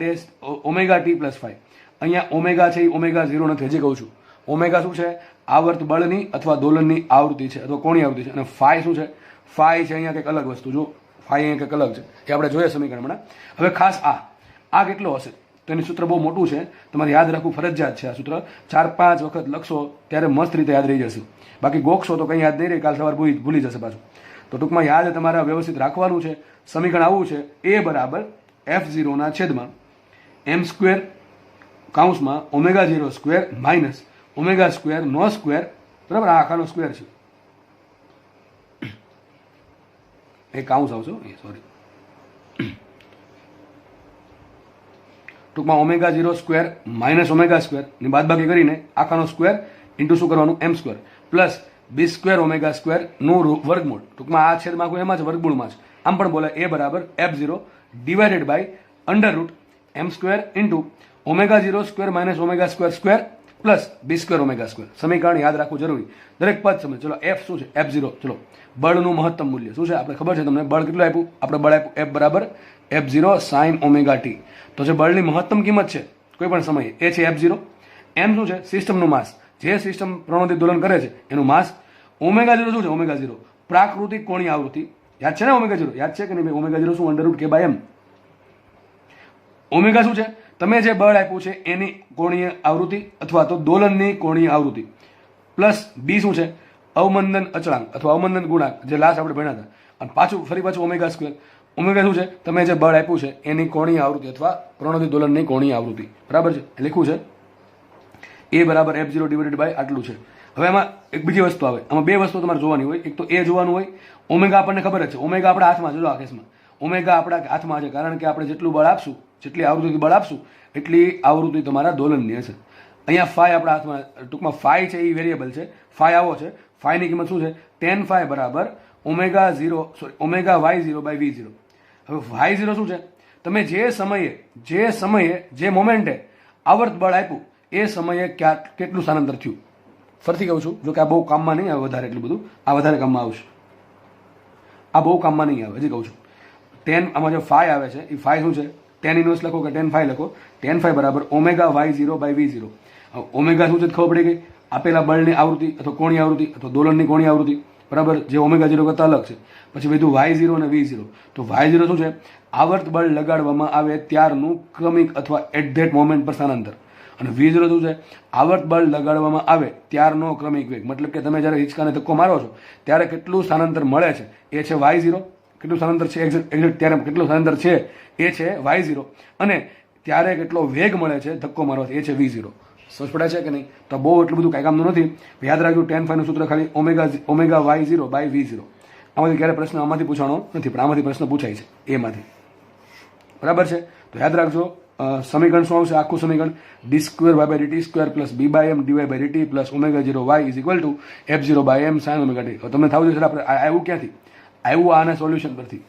T plus phi. અહીંયા ઓમેગા છે એ ઓમેગા 0 નથી. હજી કહું છું ઓમેગા શું છે? આવર્ત બળની અથવા દોલનની આવૃત્તિ છે અથવા કોણી આવૃત્તિ છે. અને ફાઈ શું છે? ફાઈ છે અહીંયા કંઈક અલગ વસ્તુ. જો ફાઈ અહીંયા કંઈક અલગ છે એ આપણે જોઈએ સમીકરણમાં. હવે ખાસ આ કેટલો હશે? તો એનું સૂત્ર બહુ મોટું છે, તમારે યાદ રાખવું ફરજિયાત છે. આ સૂત્ર 4-5 વખત લખશો ત્યારે મસ્ત રીતે યાદ રહી જશે. બાકી ગોખશો તો કંઈ યાદ નહીં રહે, કાલ સવાર ભૂલી જશે પાછું. તો ટૂંકમાં યાદ તમારે વ્યવસ્થિત રાખવાનું છે. સમીકરણ આવું છે એ બરાબર F0 ના છેદમાં m સ્ક્વેર કાઉન્સમાં omega 0 square minus omega square નો સ્ક્વેર. બરાબર, આ આખાનો સ્ક્વેર છે. એ કાઉન્સ આવશે, સોરી. ટૂંકમાં omega 0 square minus omega square ની બાદબાકી કરીને આખાનો સ્ક્વેર ઇન્ટુ શું કરવાનું? m square plus B square omega square નું વર્ગમૂળ. ટૂંકમાં આ છેદમાં આખું એમાં જ વર્ગમૂળમાં જ. આમ પણ બોલે એ બરાબર F0 divided by under root m square into omega 0 square minus omega square square plus B square omega square. સમીકરણ યાદ રાખવું જરૂરી. દરેક પદ સમજ. ચલો F શું છે? F0. ચલો બળનું મહત્તમ મૂલ્ય શું છે? આપણે ખબર છે તમને. બળ કેટલું આપ્યું? આપણે બળ આપ્યું F બરાબર F0 સાઇન ઓમેગા ટી. તો જે બળની મહત્તમ કિંમત છે કોઈ પણ સમયે એ છે F0. m શું છે? સિસ્ટમનું માસ. જે સિસ્ટમ પ્રણોદિત દોલન કરે છે એનું માસ. ઓમેગા 0 શું છે? ઓમેગા 0 પ્રાકૃતિક કોણીય આવૃત્તિ. યાદ છે ને ઓમેગા 0? યાદ છે કે નહીં? ઓમેગા 0 શું? Under root K by m. Omega શું છે? તમે જે બળ આપ્યું છે એની કોણીય આવૃત્તિ અથવા તો દોલનની કોણીય આવૃત્તિ પ્લસ બી શું છે? અવમંદન અચળાંક અથવા અવમંદન ગુણાંક, જે લાસ્ટ આપણે ભણ્યા હતા. અને ફરી પાછું ઓમેગા સ્ક્વેર. ઓમેગા શું છે? તમે જે બળ આપ્યું છે એની કોણીય આવૃત્તિ અથવા પ્રણોદિત દોલનની કોણીય આવૃત્તિ. બરાબર છે? લખ્યું છે એ બરાબર F0 ડિવાઇડેડ બાય આટલું છે. હવે એમાં એક બીજી વસ્તુ આવે. આમાં બે વસ્તુ તમારે જોવાની હોય. એક તો એ જોવાનું હોય, ઓમેગા આપણને ખબર જ છે. ઓમેગા આપણા હાથમાં છે. જો આ કેસમાં ઓમેગા આપણા હાથમાં છે કારણ કે આપણે જેટલું બળ આપશું, જેટલી આવૃત્તિ બળ આપશું એટલી આવૃત્તિ તમારા દોલનની હશે. અહીંયા ફાઈ આપણા હાથમાં. ટૂંકમાં ફાઈ છે એ વેરિયેબલ છે. ફાઈ આવો છે. ફાઈની કિંમત શું છે? tan ફાઈ બરાબર ઓમેગા y0 બાય v0. હવે y0 શું છે? તમે જે સમયે જે મોમેન્ટે આવર્ત બળ આપ્યું એ સમયે કેટલું સ્થાનાંતર થયું. ફરીથી કહું છું, જો કે આ બહુ કામમાં નહીં આવે વધારે, એટલું બધું આ વધારે કામમાં આવશે. આ બહુ કામમાં નહીં આવે. હજી કહું છું tan આમાં જે ફાઈ આવે છે એ ફાઈ શું છે? tan ઇનવર્સ લખો કે tan ફાઈ લખો. tan ફાઈ બરાબર omega y0 by v0. Omega શું છે ખબર પડી ગઈ? આપેલા બળની આવૃત્તિ અથવા કોણીય આવૃત્તિ અથવા દોલનની કોણીય આવૃત્તિ. બરાબર, જે ઓમેગા 0 કરતા અલગ છે. પછી બધું y0 અને v0. તો y0 શું છે? આવર્ત બળ લગાડવામાં આવે ત્યારનું ક્રમિક અથવા એટ ધેટ મોમેન્ટ પર સ્થાનાંતર. અને v0 શું છે? આવર્ત બળ લગાડવામાં આવે ત્યારનો ક્રમિક વેગ. મતલબ કે તમે જ્યારે હિંચકાને ધક્કો મારો છો ત્યારે કેટલું સ્થાનાંતર મળે છે એ છે y0. કેટલું સ્થાનાંતર છે એક્ઝેક્ટ ત્યારે કેટલું સ્થાનાંતર છે એ છે y0. અને ત્યારે કેટલો વેગ મળે છે ધક્કો મારવાથી એ છે v0. સમજ પડે છે કે નહીં? તો બહુ એટલું બધું કાંઈ કામનું નથી. યાદ રાખજો tan ફાઈનું સૂત્ર ખાલી ઓમેગા y0 બાય v0. આમાંથી ક્યારે પ્રશ્ન આમાંથી પૂછવાનો નથી, પણ આમાંથી પ્રશ્ન પૂછાય છે એમાંથી. બરાબર છે? તો યાદ રાખજો સમીકરણ શું આવશે? આખું સમીકરણ d² by dt square plus b by m dy by dt plus omega 0 y is equal to f0 by m sine omega T. તમને થવું જોઈએ આપણે આવ્યું ક્યાંથી? આવ્યું આના સોલ્યુશન પરથી.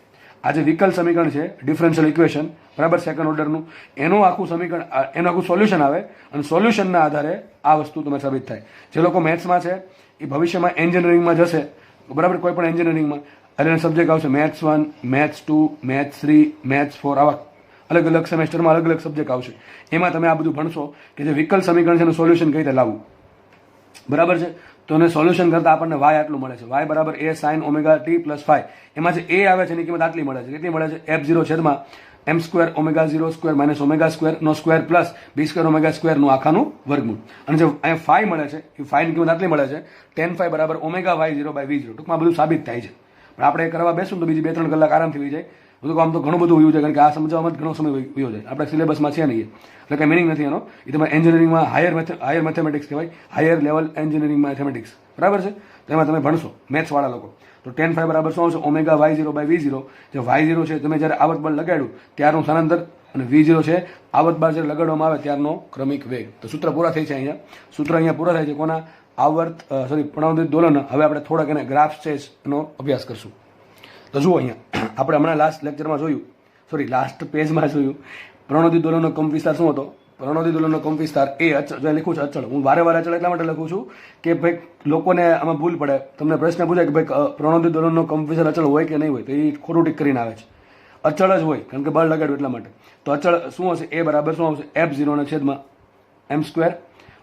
આ જે વિકલ સમીકરણ છે ડિફરન્શિયલ ઇક્વેશન, બરાબર, સેકન્ડ ઓર્ડરનું, એનું આખું સમીકરણ, એનું આખું સોલ્યુશન આવે અને સોલ્યુશનના આધારે આ વસ્તુ તમે સાબિત થાય. જે લોકો મેથ્સમાં છે એ ભવિષ્યમાં એન્જિનિયરિંગમાં જશે, બરાબર, કોઈ પણ એન્જિનિયરિંગમાં અને સબ્જેક્ટ આવશે મેથ્સ 1, મેથ્સ 2, મેથ્સ 3, મેથ્સ 4, આવા અલગ અલગ સેમેસ્ટરમાં અલગ અલગ સબ્જેક્ટ આવશે. એમાં તમે આ બધું ભણશો કે જે વિકલ સમીકરણ છે એનું સોલ્યુશન કઈ રીતે લાવવું. બરાબર છે? તો એને સોલ્યુશન કરતા આપણને y આટલું મળે છે. y બરાબર a sine omega T plus phi. એમાં જે a આવે છે એની કિંમત આટલી મળે છે. કેટલી મળે છે? f0 છેદમાં m square omega 0 square minus omega square નો square plus B square omega square નું આખાનું વર્ગમૂળ. અને જે અહીંયા ફાઈ મળે છે એ ફાઈની કિંમત આટલી મળે છે tan ફાઈ બરાબર ઓમેગા y0 બાય v0. ટૂંકમાં બધું સાબિત થાય છે. પણ આપણે કરવા બેસું તો બીજી 2-3 કલાક આરામથી વહી જાય. બધું આમ તો ઘણું બધું વયું જાય, કારણ કે આ સમજાવવામાં જ ઘણો સમય વયો જાય. આપણે સિલેબસમાં છે નહીં, એટલે કંઈ મિનિંગ નથી એનો. એ તમારે એન્જિનિયરિંગમાં હાયર મેથેમેટિક્સ કહેવાય, હાયર લેવલ એન્જિનિયરિંગ મેથેમેટિક્સ, બરાબર છે. તેમાં તમે ભણશો મેથ્સવાળા લોકો. તો tan phi બરાબર શું આવશે? Omega y0/v0. જે y0 છે તમે જ્યારે આવર્ત બળ લગાડ્યું ત્યારનું સ્થાનાંતર, અને v0 છે આવર્ત બળ જ્યારે લગાડવામાં આવે ત્યારનો ક્રમિક વેગ. તો સૂત્ર પૂરા થઈ છે અહીંયા. સૂત્ર અહીંયા પૂરા થાય છે કોના? પ્રણાવર્તિત દોલન. હવે આપણે થોડાક એને ગ્રાફ્સ છે એનો અભ્યાસ કરશું. તો જુઓ અહીંયા આપણે હમણાં લાસ્ટ લેક્ચરમાં જોયું, લાસ્ટ પેજમાં જોયું, પ્રણોદિત દોલનનો કંપ વિસ્તાર શું હતો? પ્રણોદિત દોલનનો કંપ વિસ્તાર એ અચળ, જો લખું છું અચળ. હું વારે અચળ એટલા માટે લખું છું કે ભાઈ લોકોને આમાં ભૂલ પડે. તમને પ્રશ્ન પૂછાય કે ભાઈ પ્રણોદિત દોલનનો કંપ વિસ્તાર અચળ હોય કે નહીં હોય, તો એ ખોટું ટીક કરીને આવે છે. અચળ જ હોય, કારણ કે બળ લગાડ્યું એટલા માટે. તો અચળ શું હશે? એ બરાબર શું આવશે? f0 ના છેદમાં m²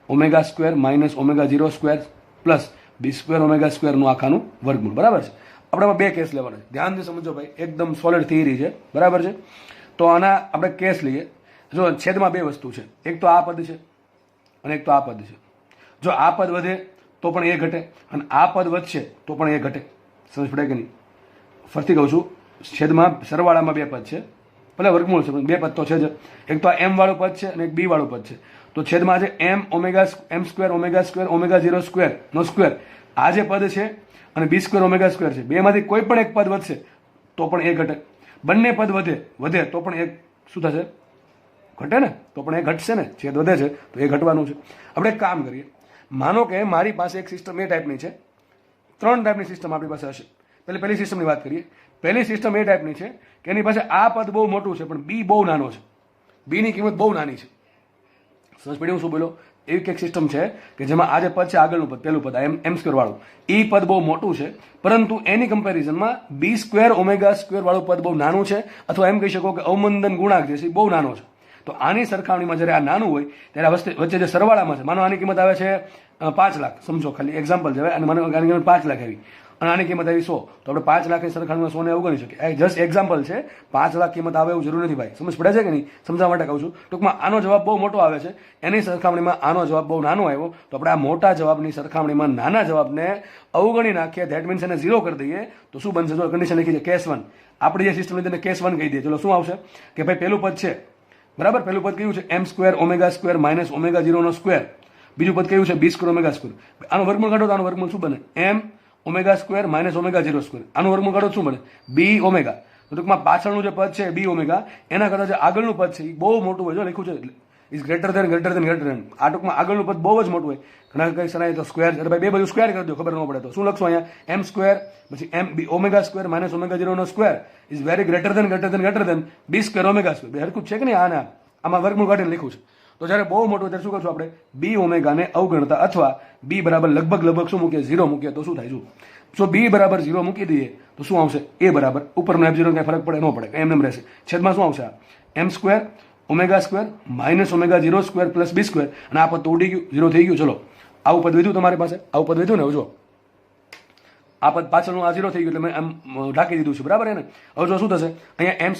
ω² માઇનસ ω0² પ્લસ b² ω² નું આખાનું વર્ગમૂળ, બરાબર છે. આપણે આમાં 2 કેસ લેવાના છે, ધ્યાનથી સમજો ભાઈ, એકદમ સોલિડ થિયરી છે, બરાબર છે. તો આના આપણે કેસ લઈએ. જો છેદમાં 2 વસ્તુ છે, એક તો આ પદ છે અને એક તો આ પદ છે. જો આ પદ વધે તો પણ એ ઘટે, અને આ પદ વધશે તો પણ એ ઘટે. સમજ પડે કે નહીં? ફરીથી કહું છું, છેદમાં સરવાળામાં 2 પદ છે, ભલે વર્ગમૂળ છે પણ 2 પદ તો છે જ. એક તો આ m વાળું પદ છે અને એક b વાળું પદ છે. તો છેદમાં જે m² ω² નો સ્ક્વેર આ જે પદ છે અને b² ω² છે, બેમાંથી કોઈ પણ એક પદ વધશે તો પણ એ ઘટે. બંને પદ વધે તો પણ એક શું થશે? ઘટે ને. તો પણ એ ઘટશે ને, છેદ વધે છે તો એ ઘટવાનું છે. આપણે એક કામ કરીએ, માનો કે મારી પાસે એક સિસ્ટમ એ ટાઈપની છે, 3 ટાઈપની સિસ્ટમ આપણી પાસે હશે. પહેલી સિસ્ટમની વાત કરીએ. પહેલી સિસ્ટમ એ ટાઈપની છે કે એની પાસે આ પદ બહુ મોટું છે પણ બી બહુ નાનો છે, બીની કિંમત બહુ નાની છે. સમજ પડી હું શું બોલો? એવી કંઈક સિસ્ટમ છે કે જેમાં આ જે પદ છે આગળનું પદ, પહેલું પદ m² વાળું, એ પદ બહુ મોટું છે પરંતુ એની કમ્પેરિઝનમાં b² ω² વાળું પદ બહુ નાનું છે, અથવા એમ કહી શકો કે અવમંદન ગુણાંક જે છે એ બહુ નાનો છે. તો આની સરખામણીમાં જ્યારે આ નાનું હોય ત્યારે વચ્ચે જે સરવાળામાં છે, માનો આની કિંમત આવે છે 5 લાખ, સમજો ખાલી એક્ઝામ્પલ છે, અને માનો આની કિંમત 5 લાખ આવી અને આની કિંમત આવી 100, તો આપણે 5 લાખની સરખામણીમાં 100 ને અવગણી શકીએ. જસ્ટ એક્ઝામ્પલ છે, 5 લાખ કિંમત આવે એવું જરૂર નથી ભાઈ. સમજ પડે છે કે નહીં? સમજાવવા માટે કહું છું. ટૂંકમાં આનો જવાબ બહુ મોટો આવે છે, એની સરખામણીમાં આનો જવાબ બહુ નાનો આવ્યો, તો આપણે આ મોટા જવાબની સરખામણીમાં નાના જવાબને અવગણી નાખીએ. ધેટ મીન્સ એને 0 કરી દઈએ તો શું બનશે? જો કન્ડિશન લખી છે કેસ 1, આપણે જે સિસ્ટમ લીધી કેસ 1 કહી દઈએ. ચલો શું આવશે કે ભાઈ પહેલું પદ છે, બરાબર, પહેલું પદ કયું છે? m² ω² minus ω0². બીજું પદ કયું છે? b² ω². આનો વર્ગમૂળ કાઢો તો આનો વર્ગમૂળ શું બને? m ω² minus ω0². આનું વર્ગમૂળ કાઢો શું બને? b ω. તો ટૂંકમાં પાછળનું જે પદ છે b ω, એના કરતાં જે આગળનું પદ છે એ બહુ મોટું હોય. જો લખ્યું છે ઇઝ ગ્રેટર ધેન. આ ટૂંકમાં આગળનું પદ બહુ જ મોટું હોય. ઘણા કઈ સનાય તો સ્ક્વેર, અરે ભાઈ 2 બાજુ સ્ક્વેર કરી દો, ખબર ન પડે તો શું લખશો અહીંયા? m² પછી ω² minus ω0² is very greater than b² ω². બે હરખું છે કે નહીં? આમાં વર્ગમૂળ કાઢીને લખ્યું છે. તો જ્યારે બહુ મોટું ત્યારે શું કરશું આપણે? b ω ને અવગણતા, અથવા b બરાબર લગભગ શું મૂકીએ? 0 મૂકીએ તો શું થાય? જો b બરાબર 0 મૂકી દઈએ તો શું આવશે? a બરાબર ઉપરનો f0 કઈ ફરક પડે ન પડે, એમ રહેશે. છેદમાં શું આવશે? m² ω² માઇનસ ω0² પ્લસ b², અને આ પદ તો ઉડી ગયું, 0 થઈ ગયું. ચલો આવું પદ વધ્યું તમારી પાસે, આવું પદ વધ્યું ને. જો આ પદ પાછળનું આ 0 થઈ ગયું એટલે મેં આમ ઢાંકી દીધું છે, બરાબર ને. હવે જો શું થશે? અહીંયા m²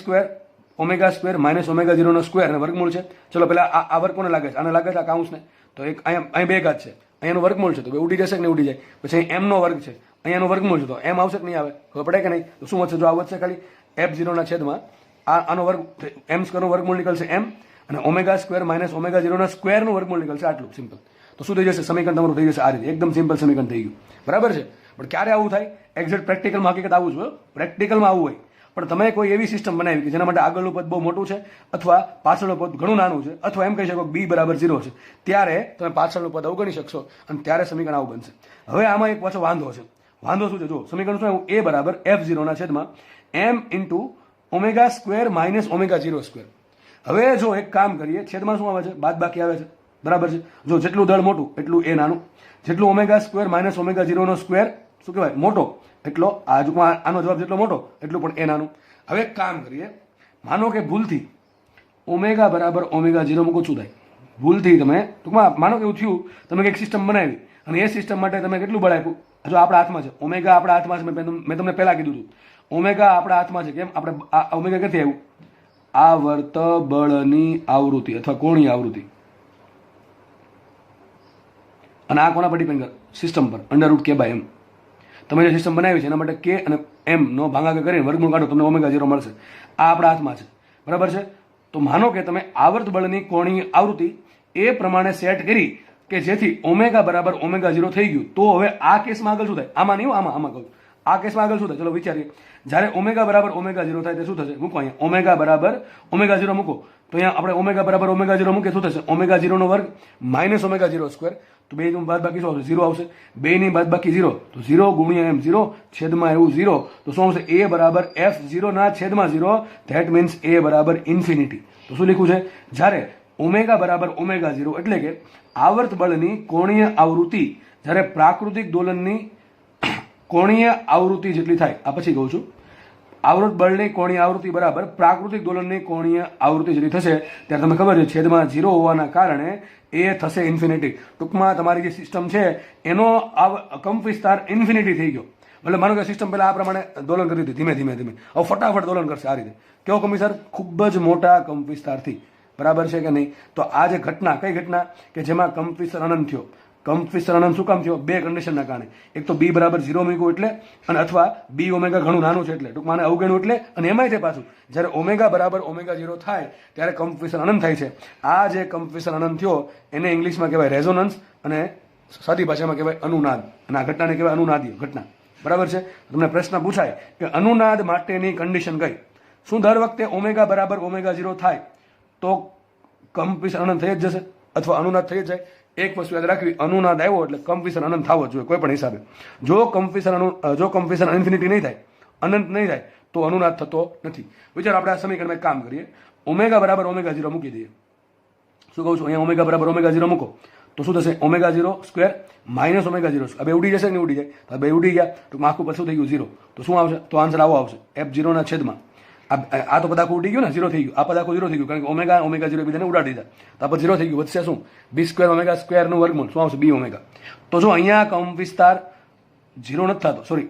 ω² માઇનસ ω0² અને વર્ગમૂળ છે. ચલો પેલા આ વર્ગ કોને લાગે છે? આને લાગે છે આ કાઉન્સને. તો એક અહીંયા 2 ઘાત છે, અહીંયાનું વર્ગમૂળ છે, તો ઉડી જશે કે નહીં? ઉડી જાય. પછી m નો વર્ગ છે, અહીંયાનો વર્ગમૂળ છે, તો m આવશે કે નહીં આવે? ખબર પડે કે નહીં? તો શું વધશે? જો આ વધશે ખાલી f0 ના છેદમાં આનો વર્ગ, m² નું વર્ગમૂળ નીકળશે m, અને ω² માઇનસ ω0² નું વર્ગમૂળ નીકળશે આટલું, સિમ્પલ. તો શું થઈ જશે? સમીકરણ તમારું થઈ જશે આ રીતે, એકદમ સિમ્પલ સમીકરણ થઈ ગયું, બરાબર છે. પણ ક્યારે આવું થાય? એક્ઝેક્ટ પ્રેક્ટિકલમાં હકીકત આવું જ હોય, પ્રેક્ટિકલમાં આવું હોય. પણ તમે કોઈ એવી સિસ્ટમ બનાવી કે જેના માટે આગળનું પદ બહુ મોટું છે અથવા પાછળનું પદ ઘણું નાનું છે, અથવા એમ કહી શકો b બરાબર 0 છે, ત્યારે તમે પાછળનું પદ અવગણી શકશો અને ત્યારે સમીકરણ આવું બનશે. હવે આમાં એક પાછો વાંધો છે. વાંધો શું છે? જો સમીકરણ શું? a બરાબર f0 ના છેદમાં m ઇન્ટુ ω² માઇનસ ω0². હવે જો એક કામ કરીએ, છેદમાં શું આવે છે? બાદબાકી આવે છે, બરાબર છે. જો જેટલું દળ મોટું એટલું એ નાનું, જેટલું ω² માઇનસ ω0² શું કહેવાય? મોટો, એટલો આનો જવાબ જેટલો મોટો એટલું પણ એ નાનું. હવે એક કામ કરીએ, માનો કે ભૂલથી ω બરાબર ω0 મૂકો, શું થાય? ભૂલથી તમે ટૂંકમાં માનો કે એવું થયું, તમે કંઈક સિસ્ટમ બનાવી અને એ સિસ્ટમ માટે તમે કેટલું બળ આપ્યું? જો આપણા હાથમાં છે, ω આપણા હાથમાં છે, મેં તમને પહેલા કીધું હતું ω આપણા હાથમાં છે. કેમ? આપણે આ ω ક્યાંથી આવ્યું? આવર્ત બળની આવૃત્તિ અથવા કોણીય આવૃત્તિ, અને આ કોના પર ડિપેન્ડ કરે? સિસ્ટમ પર, √k/m. તમે જે સિસ્ટમ બનાવી છે એના માટે કે અને એમ નો ભાગાકાર કરીને વર્ગમૂળ કાઢો, તમને ઓમેગા 0 મળશે. આ આપણા હાથમાં છે, બરાબર છે. તો માનો કે તમે આવર્ત બળની કોણીય આવૃત્તિ એ પ્રમાણે સેટ કરી કે જેથી ઓમેગા બરાબર ઓમેગા 0 થઈ ગયું. તો હવે આ કેસમાં આગળ શું થાય? આમાં નહીં, આમાં કહું. આ કેસમાં આગળ શું થાય? ચલો વિચારીએ. જ્યારે ઓમેગા બરાબર ઓમેગા 0 થાય તો શું થશે? મૂકો અહીંયા ઓમેગા બરાબર ઓમેગા 0 મૂકો. તો અહીંયા આપણે ઓમેગા બરાબર ઓમેગા 0 મૂકે શું થશે? ઓમેગા 0 નો વર્ગ માઇનસ ઓમેગા 0 સ્ક્વેર. તો બે નું બાદબાકી શું આવશે? 0 આવશે. બે ની બાદબાકી 0, તો 0 ગુણ્યા m 0 છેદમાં એવું 0. તો શું આવશે? a બરાબર f0 ના છેદમાં 0. ધેટ મીન્સ a બરાબર ઇન્ફિનિટી. તો શું લખ્યું છે? જ્યારે ઓમેગા બરાબર ઓમેગા 0 એટલે કે આવર્ત બળની કોણીય આવૃત્તિ જ્યારે પ્રાકૃતિક દોલનની કોણીય આવૃત્તિ જેટલી થાય, આ પછી કહું છું, આવર્ત બળની કોણીય આવૃત્તિ બરાબર પ્રાકૃતિક દોલનની કોણીય આવૃત્તિ જેટલી થશે ત્યારે તમને ખબર છે છેદમાં 0 હોવાના કારણે એ થશે ઇન્ફિનિટી. ટૂંકમાં તમારી જે સિસ્ટમ છે એનો કંપ વિસ્તાર ઇન્ફિનિટી થઈ ગયો. એટલે માનો કે સિસ્ટમ પહેલા આ પ્રમાણે દોલન કરી હતી, ધીમે ધીમે ધીમે, હવે ફટાફટ દોલન કરશે આ રીતે. કેવો કંપ વિસ્તાર? ખૂબ જ મોટા કંપ વિસ્તારથી, બરાબર છે કે નહીં? તો આ જે ઘટના, કઈ ઘટના કે જેમાં કંપ વિસ્તાર અનંત થયો. કંપ વિસ્તાર અનંત શું કામ થયો? બે કન્ડિશનના કારણે. એક તો બી બરાબર 0 મૂક્યું એટલે, અને અથવા બી ઓમેગા ઘણું નાનું છે એટલે, ટૂંકમાં અવગણ્યું એટલે, અને એમાંય તે પાછું જ્યારે ઓમેગા બરાબર ઓમેગા 0 થાય ત્યારે કંપ વિસ્તાર અનંત થાય છે. આ જે કંપ વિસ્તાર અનંત થયો એને ઇંગ્લિશમાં કહેવાય રેઝોનન્સ અને સાદી ભાષામાં કહેવાય અનુનાદ. અને આ ઘટનાને કહેવાય અનુનાદીય ઘટના, બરાબર છે. તમને પ્રશ્ન પૂછાય કે અનુનાદ માટેની કન્ડિશન કઈ? શું દર વખતે ઓમેગા બરાબર ઓમેગા 0 થાય તો કંપ વિસ્તાર અનંત થઈ જ જશે અથવા અનુનાદ થઈ જ જાય? એક વસ્તુ યાદ રાખવી, અનુનાદ આવ્યો એટલે કંપ વિસ્તાર અનંત થવો જોઈએ કોઈ પણ હિસાબે. જો કંપ વિસ્તાર ઇન્ફિનિટી નહીં થાય, અનંત નહીં થાય, તો અનુનાદ થતો નથી. વિચારો આપણે આ સમીકરણમાં એક કામ કરીએ. ઓમેગા બરાબર ઓમેગા 0 મૂકી દઈએ. શું કહું છું? અહીંયા ઓમેગા બરાબર ઓમેગા 0 મૂકો તો શું થશે? Omega 0 square minus omega 0 square. બે ઉડી જશે કે નહીં ઉડી જાય? તો બે ઉડી ગયા તો આખું પાછું થઈ ગયું 0. તો શું આવશે? તો આન્સર આવો આવશે, f0 ના છેદમાં આ તો પદાખું ઉડી ગયું ને, 0 થઈ ગયું. આ પદાખું 0 થઈ ગયું કારણ કે ઓમેગા 0 બીજાને ઉડાડી દીધા. તો આ 0 થઈ ગયું. વધશે શું? બી સ્ક્વેર ઓમેગા સ્ક્વેરનું વર્ગમૂળ. શું આવશે? બી ઓમેગા. તો જો અહીંયા કંપ વિસ્તાર 0 નથી થતો, સોરી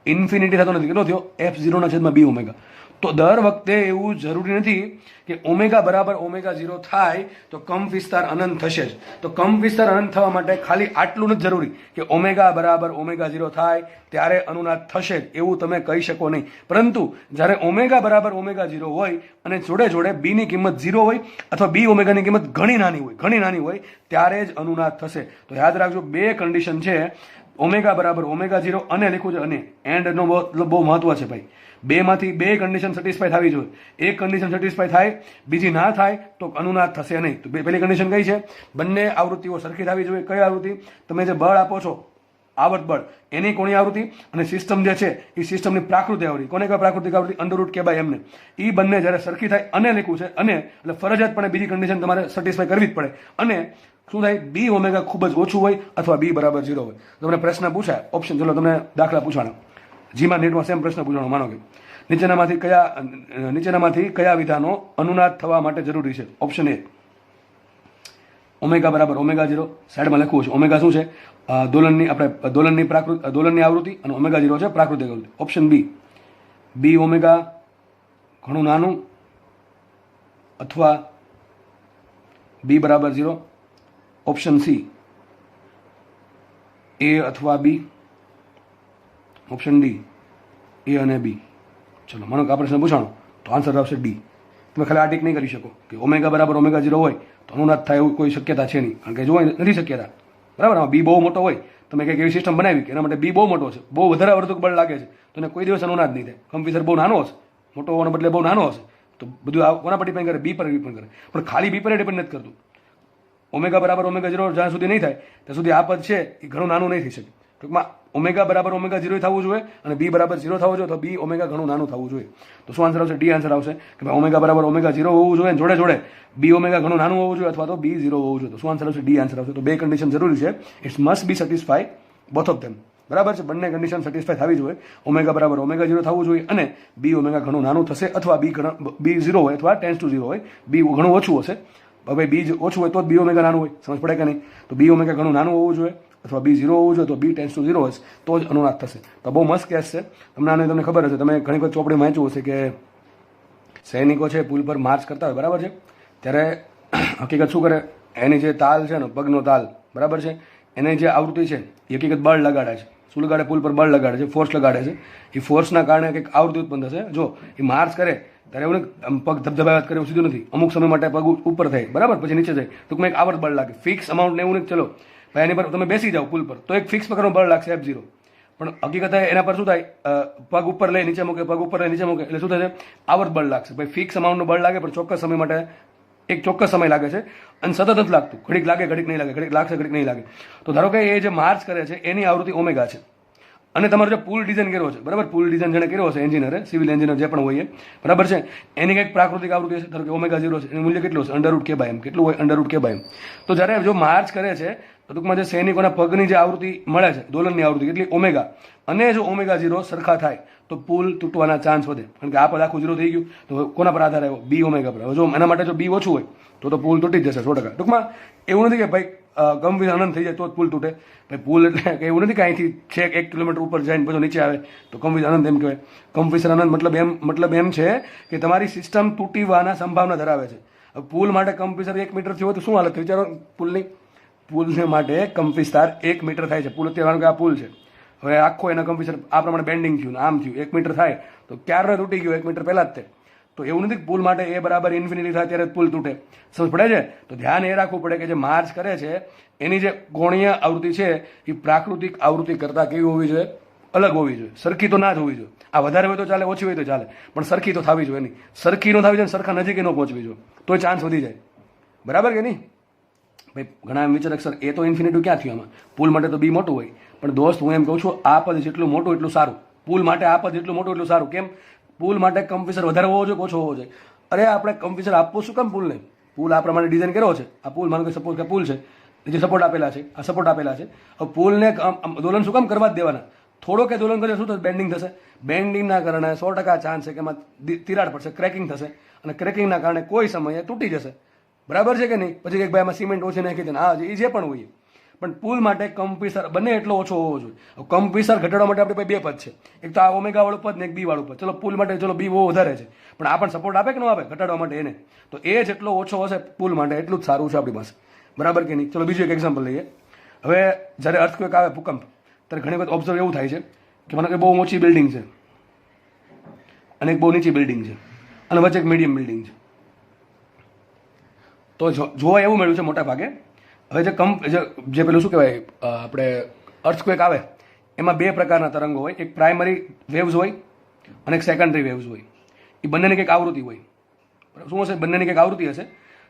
ઇન્ફિનિટી થતો નથી. કેટલો થયો? f0 ના છેદમાં બી ઓમેગા. તો દર વખતે એવું જરૂરી નથી કે ઓમેગા બરાબર ઓમેગા 0 થાય તો કંપ વિસ્તાર અનંત થશે જ. તો કંપ વિસ્તાર અનંત થવા માટે ખાલી આટલું નથી જરૂરી કે ઓમેગા બરાબર ઓમેગા 0 થાય ત્યારે અનુનાદ થશે જ એવું તમે કહી શકો નહીં. પરંતુ જ્યારે ઓમેગા બરાબર ઓમેગા 0 હોય અને જોડે જોડે બી ની કિંમત 0 હોય અથવા બી ઓમેગાની કિંમત ઘણી નાની હોય ત્યારે જ અનુનાદ થશે. તો યાદ રાખજો, બે કન્ડિશન છે, ઓમેગા બરાબર ઓમેગા 0 અને લખ્યું છે અને એન્ડનો બહુ મહત્વ છે ભાઈ. બેમાંથી બે કન્ડિશન સેટિસ્ફાય થવી જોઈએ. એક કન્ડિશન સેટિસ્ફાય થાય, બીજી ના થાય તો અનુનાદ થશે નહીં. તો પહેલી કન્ડિશન કઈ છે? બંને આવૃત્તિઓ સરખી થવી જોઈએ. કઈ આવૃત્તિ? તમે જે બળ આપો છો આવર્ત બળ એની કોણીય આવૃત્તિ અને સિસ્ટમ જે છે એ સિસ્ટમની પ્રાકૃતિક આવૃત્તિ. કોને કહેવાય પ્રાકૃતિક આવૃત્તિ? અંડરરૂટ કે બાય એમને. એ બંને જ્યારે સરખી થાય અને લખ્યું છે અને એટલે ફરજિયાતપણે બીજી કન્ડિશન તમારે સેટિસ્ફાય કરવી જ પડે. અને શું થાય? બી ઓમેગા ખૂબ જ ઓછું હોય અથવા બી બરાબર 0 હોય. તમને પ્રશ્ન પૂછાય ઓપ્શન, ચલો તમને દાખલા પૂછવાનો, જીમાં નેટમાં સેમ પ્રશ્ન પૂછવાનો. માનો કે નીચેનામાંથી કયા વિધાનો અનુનાદ થવા માટે જરૂરી છે? ઓપ્શન એ ઓમેગા બરાબર ઓમેગા 0, સાઈડમાં લખવું છે. ઓમેગા શું છે? દોલનની આવૃત્તિ અને ઓમેગા 0 છે પ્રાકૃતિક આવૃત્તિ. ઓપ્શન બી ઓમેગા ઘણું નાનું અથવા બી બરાબર 0. ઓપ્શન સી એ અથવા બી. ઓપ્શન ડી એ અને બી. ચલો માનો કે આ પ્રશ્ન પૂછાણો તો આન્સર આવશે ડી. તમે ખાલી આ ટીક નહીં કરી શકો કે ઓમેગા બરાબર ઓમેગા 0 હોય તો અનુનાદ થાય એવું કોઈ શક્યતા છે નહીં, કારણ કે જો નથી શક્યતા, બરાબર. આમાં બી બહુ મોટો હોય, તમે કંઈક એવી સિસ્ટમ બનાવી કે એના માટે બી બહુ મોટો છે, બહુ વધારે વર્તુક બળ લાગે છે, તો એને કોઈ દિવસ અનુનાદ નહીં થાય. કંપ વિસ્તાર બહુ નાનો હશે, મોટો હોવાને બદલે બહુ નાનો હશે, તો બધું કોના પર ડિપેન્ડ કરે? બી પર ડિપેન્ડ કરે. પણ ખાલી બી પર ડિપેન્ડ નથી કરતું. ઓમેગા બરાબર ઓમેગા 0 જ્યાં સુધી નહીં થાય ત્યાં સુધી આ પદ છે એ ઘણું નાનું નહીં થઈ શકે. ટૂંકમાં ઓમેગા બરાબર ઓમેગા 0 થવું જોઈએ અને બી બરાબર 0 થવું જોઈએ, તો બી ઓમેગા ઘણું નાનું થવું જોઈએ. તો શું આન્સર આવશે? ડી આન્સર આવશે કે ભાઈ ઓમેગા બરાબર ઓમેગા 0 હોવું જોઈએ જોડે જોડે બી ઓમેગા ઘણું નાનું હોવું જોઈએ અથવા તો બી 0 હોવું જોઈએ. તો શું આન્સર આવશે? ડી આન્સર આવશે. તો બે કન્ડિશન જરૂરી છે. It's must be satisfy both of them, બરાબર છે. બંને કન્ડિશન સેટિસ્ફાય થવી જોઈએ. ઓમેગા બરાબર ઓમેગા 0 થવું જોઈએ અને બી ઓમેગા ઘણું નાનું થશે અથવા બી 0 હોય અથવા ટેન્સ ટુ 0 હોય, બી ઘણું ઓછું હશે. હવે બી ઓછું હોય તો જ બી ઓમેગા નાનું હોય, સમજ પડે કે નહીં? તો બી ઓમેગા ઘણું નાનું હોવું જોઈએ અથવા બી 0 હોવું જોઈએ, તો બી ટેન્સ ટુ 0 હશે તો જ અનુનાદ થશે. તો બહુ મસ્ત કેસ છે. તમને ખબર હશે, તમે ઘણી વખત ચોપડી વાંચ્યું હશે કે સૈનિકો છે પુલ પર માર્ચ કરતા હોય, બરાબર છે, ત્યારે હકીકત શું કરે? એની જે તાલ છે ને, પગનો તાલ, બરાબર છે, એની જે આવૃત્તિ છે એ હકીકત બળ લગાડે છે, શું લગાડે? પુલ પર બળ લગાડે છે, ફોર્સ લગાડે છે. એ ફોર્સના કારણે કંઈક આવૃત્તિ ઉત્પન્ન થશે. જો એ માર્ચ કરે ત્યારે એવું નહીં પગ ધબધબાટ કરે એવું સીધું નથી. અમુક સમય માટે પગ ઉપર થાય, બરાબર, પછી નીચે જાય. ટૂંકમાં એક આવર્ત બળ લાગે, ફિક્સ અમાઉન્ટ એવું નહીં. ચલો ભાઈ એની પર તમે બેસી જાઓ પુલ પર તો એક ફિક્સ પ્રકારનું બળ લાગશે F0. પણ હકીકત એના પર શું થાય? પગ ઉપર લઈ નીચે મૂકે, પગ ઉપર લઈ નીચે મૂકે એટલે શું થશે? આવર્ત બળ લાગશે. ભાઈ ફિક્સ અમાઉન્ટનું બળ લાગે પણ ચોક્કસ સમય માટે એક ચોક્કસ સમય લાગે છે અને સતત નથી લાગતું. ઘડીક લાગે, ઘડીક નહીં લાગે, ઘડીક લાગશે, ઘડીક નહીં લાગે. તો ધારો કે એ જે માર્ચ કરે છે એની આવૃત્તિ ઓમેગા છે અને તમારો જે પુલ ડિઝાઇન કર્યો છે, બરાબર, પુલ ડિઝાઇન જેને કર્યો હશે એન્જિનિયરે, સિવિલ એન્જિનિયર જે પણ હોય, બરાબર છે, એની કંઈક પ્રાકૃતિક આવૃત્તિ હશે. ધારો કે ઓમેગા 0 છે, એનું મૂલ્ય કેટલું હશે? √k/m. કેટલું હોય? √k/m. તો જ્યારે જો માર્ચ કરે છે તો ટૂંકમાં જે સૈનિકોના પગની જે આવૃત્તિ મળે છે, દોલનની આવૃત્તિ કેટલી? ઓમેગા. અને જો ઓમેગા 0 સરખા થાય તો પુલ તૂટવાના ચાન્સ વધે. કારણ કે આ પદ આખું 0 થઈ ગયું તો કોના પર આધાર આવ્યો? B ઓમેગા પર. જો એના માટે જો B ઓછું હોય તો પુલ તૂટી જ જશે 100%. ટૂંકમાં એવું નથી કે ભાઈ ગંભીર અનંત થઈ જાય તો જ પુલ તૂટે. ભાઈ પુલ એટલે કે એવું નથી કે અહીંથી છેક 1 કિલોમીટર ઉપર જઈને પછી નીચે આવે તો કંપવિસર અનંત એમ કહેવાય. કંપવિસર અનંત મતલબ એમ છે કે તમારી સિસ્ટમ તૂટીવાના સંભાવના ધરાવે છે. હવે પુલ માટે કંપવિસર 1 મીટર થયો તો શું હાલત? વિચારો પુલની. પુલને માટે કંપવિસ્તાર 1 મીટર થાય છે. પુલ અત્યારે આ પુલ છે, હવે આખો એના કંપવિસર આ પ્રમાણે બેન્ડિંગ થયું ને આમ થયું, 1 મીટર થાય તો ક્યારે તૂટી ગયું? 1 મીટર પહેલા જ તે. તો એવું નથી પુલ માટે A બરાબર ઇન્ફિનિટી થાય ત્યારે પુલ તૂટે. સમજ પડે છે? તો ધ્યાન એ રાખવું પડે કે જે માર્ચ કરે છે એની જે કોણીય આવૃત્તિ છે એ પ્રાકૃતિક આવૃત્તિ કરતાં કેવી હોવી જોઈએ? અલગ હોવી જોઈએ. સરખી તો ના જ હોવી જોઈએ. આ વધારે હોય તો ચાલે, ઓછી હોય તો ચાલે, પણ સરખી તો થવી જોઈએ. એની સરખી ન થવી જોઈએ, સરખા નજીક ન પહોંચવી જોઈએ, તો ચાન્સ વધી જાય. બરાબર કે નહીં? ભાઈ ઘણા એમ વિચારે સર એ તો ઇન્ફિનિટી ક્યાં થયું આમાં? પુલ માટે તો B મોટું હોય. પણ દોસ્ત હું એમ કહું છું આ પદ જેટલું મોટું એટલું સારું. પુલ માટે આ પદ જેટલું મોટું એટલું સારું. કેમ? પુલ માટે કંપવિસર વધારે હોવો જોઈએ, ઓછો હોવો જોઈએ? અરે આપણે કંપવિસર આપવું શું કામ પુલને? પુલ આ પ્રમાણે ડિઝાઇન કર્યો છે. આ પુલ માનો કે સપોઝ કે પુલ છે, જે સપોર્ટ આપેલા છે, આ સપોર્ટ આપેલા છે. હવે પુલને દોલન શું કામ કરવા જ દેવાના? થોડો કે દોલન કરે શું થશે? બેન્ડિંગ થશે. બેન્ડિંગના કારણે 100% ચાન્સ છે કે એમાં તિરાડ પડશે, ક્રેકિંગ થશે અને ક્રેકિંગના કારણે કોઈ સમયે તૂટી જશે. બરાબર છે કે નહીં? પછી એક ભાઈ એમાં સિમેન્ટ ઓછી નાખી દે, હા એ જે પણ હોય. પણ પુલ માટે કંપવિસર બને એટલો ઓછો હોવો જોઈએ. કંપવિસર ઘટાડવા માટે આપણે બે પદ છે, એક તો આ ઓમેગા વાળું પદ ને એક B વાળું પદ. ચલો પુલ માટે ચલો B બહુ વધારે છે, પણ આ પણ સપોર્ટ આપે કે ન આપે ઘટાડવા માટે એને? તો એ જેટલો ઓછો હશે પુલ માટે એટલું જ સારું છે આપણી પાસે. બરાબર કે નહીં? ચલો બીજું એક એક્ઝામ્પલ લઈએ. હવે જ્યારે અર્થક્વેક આવે, ભૂકંપ, ત્યારે ઘણી વખત ઓબ્ઝર્વ એવું થાય છે કે મને કે બહુ ઊંચી બિલ્ડિંગ છે અને એક બહુ નીચી બિલ્ડિંગ છે અને વચ્ચે એક મીડિયમ બિલ્ડિંગ છે. તો જોવા એવું મળ્યું છે મોટા ભાગે. હવે જે પેલું શું કહેવાય, આપણે અર્થક્વેક આવે એમાં 2 પ્રકારના તરંગો હોય. એક પ્રાઇમરી વેવ્સ હોય અને એક સેકન્ડરી વેવ્સ હોય. એ બંનેની કંઈક આવૃત્તિ હોય. શું હશે? બંનેની કંઈક આવૃત્તિ હશે.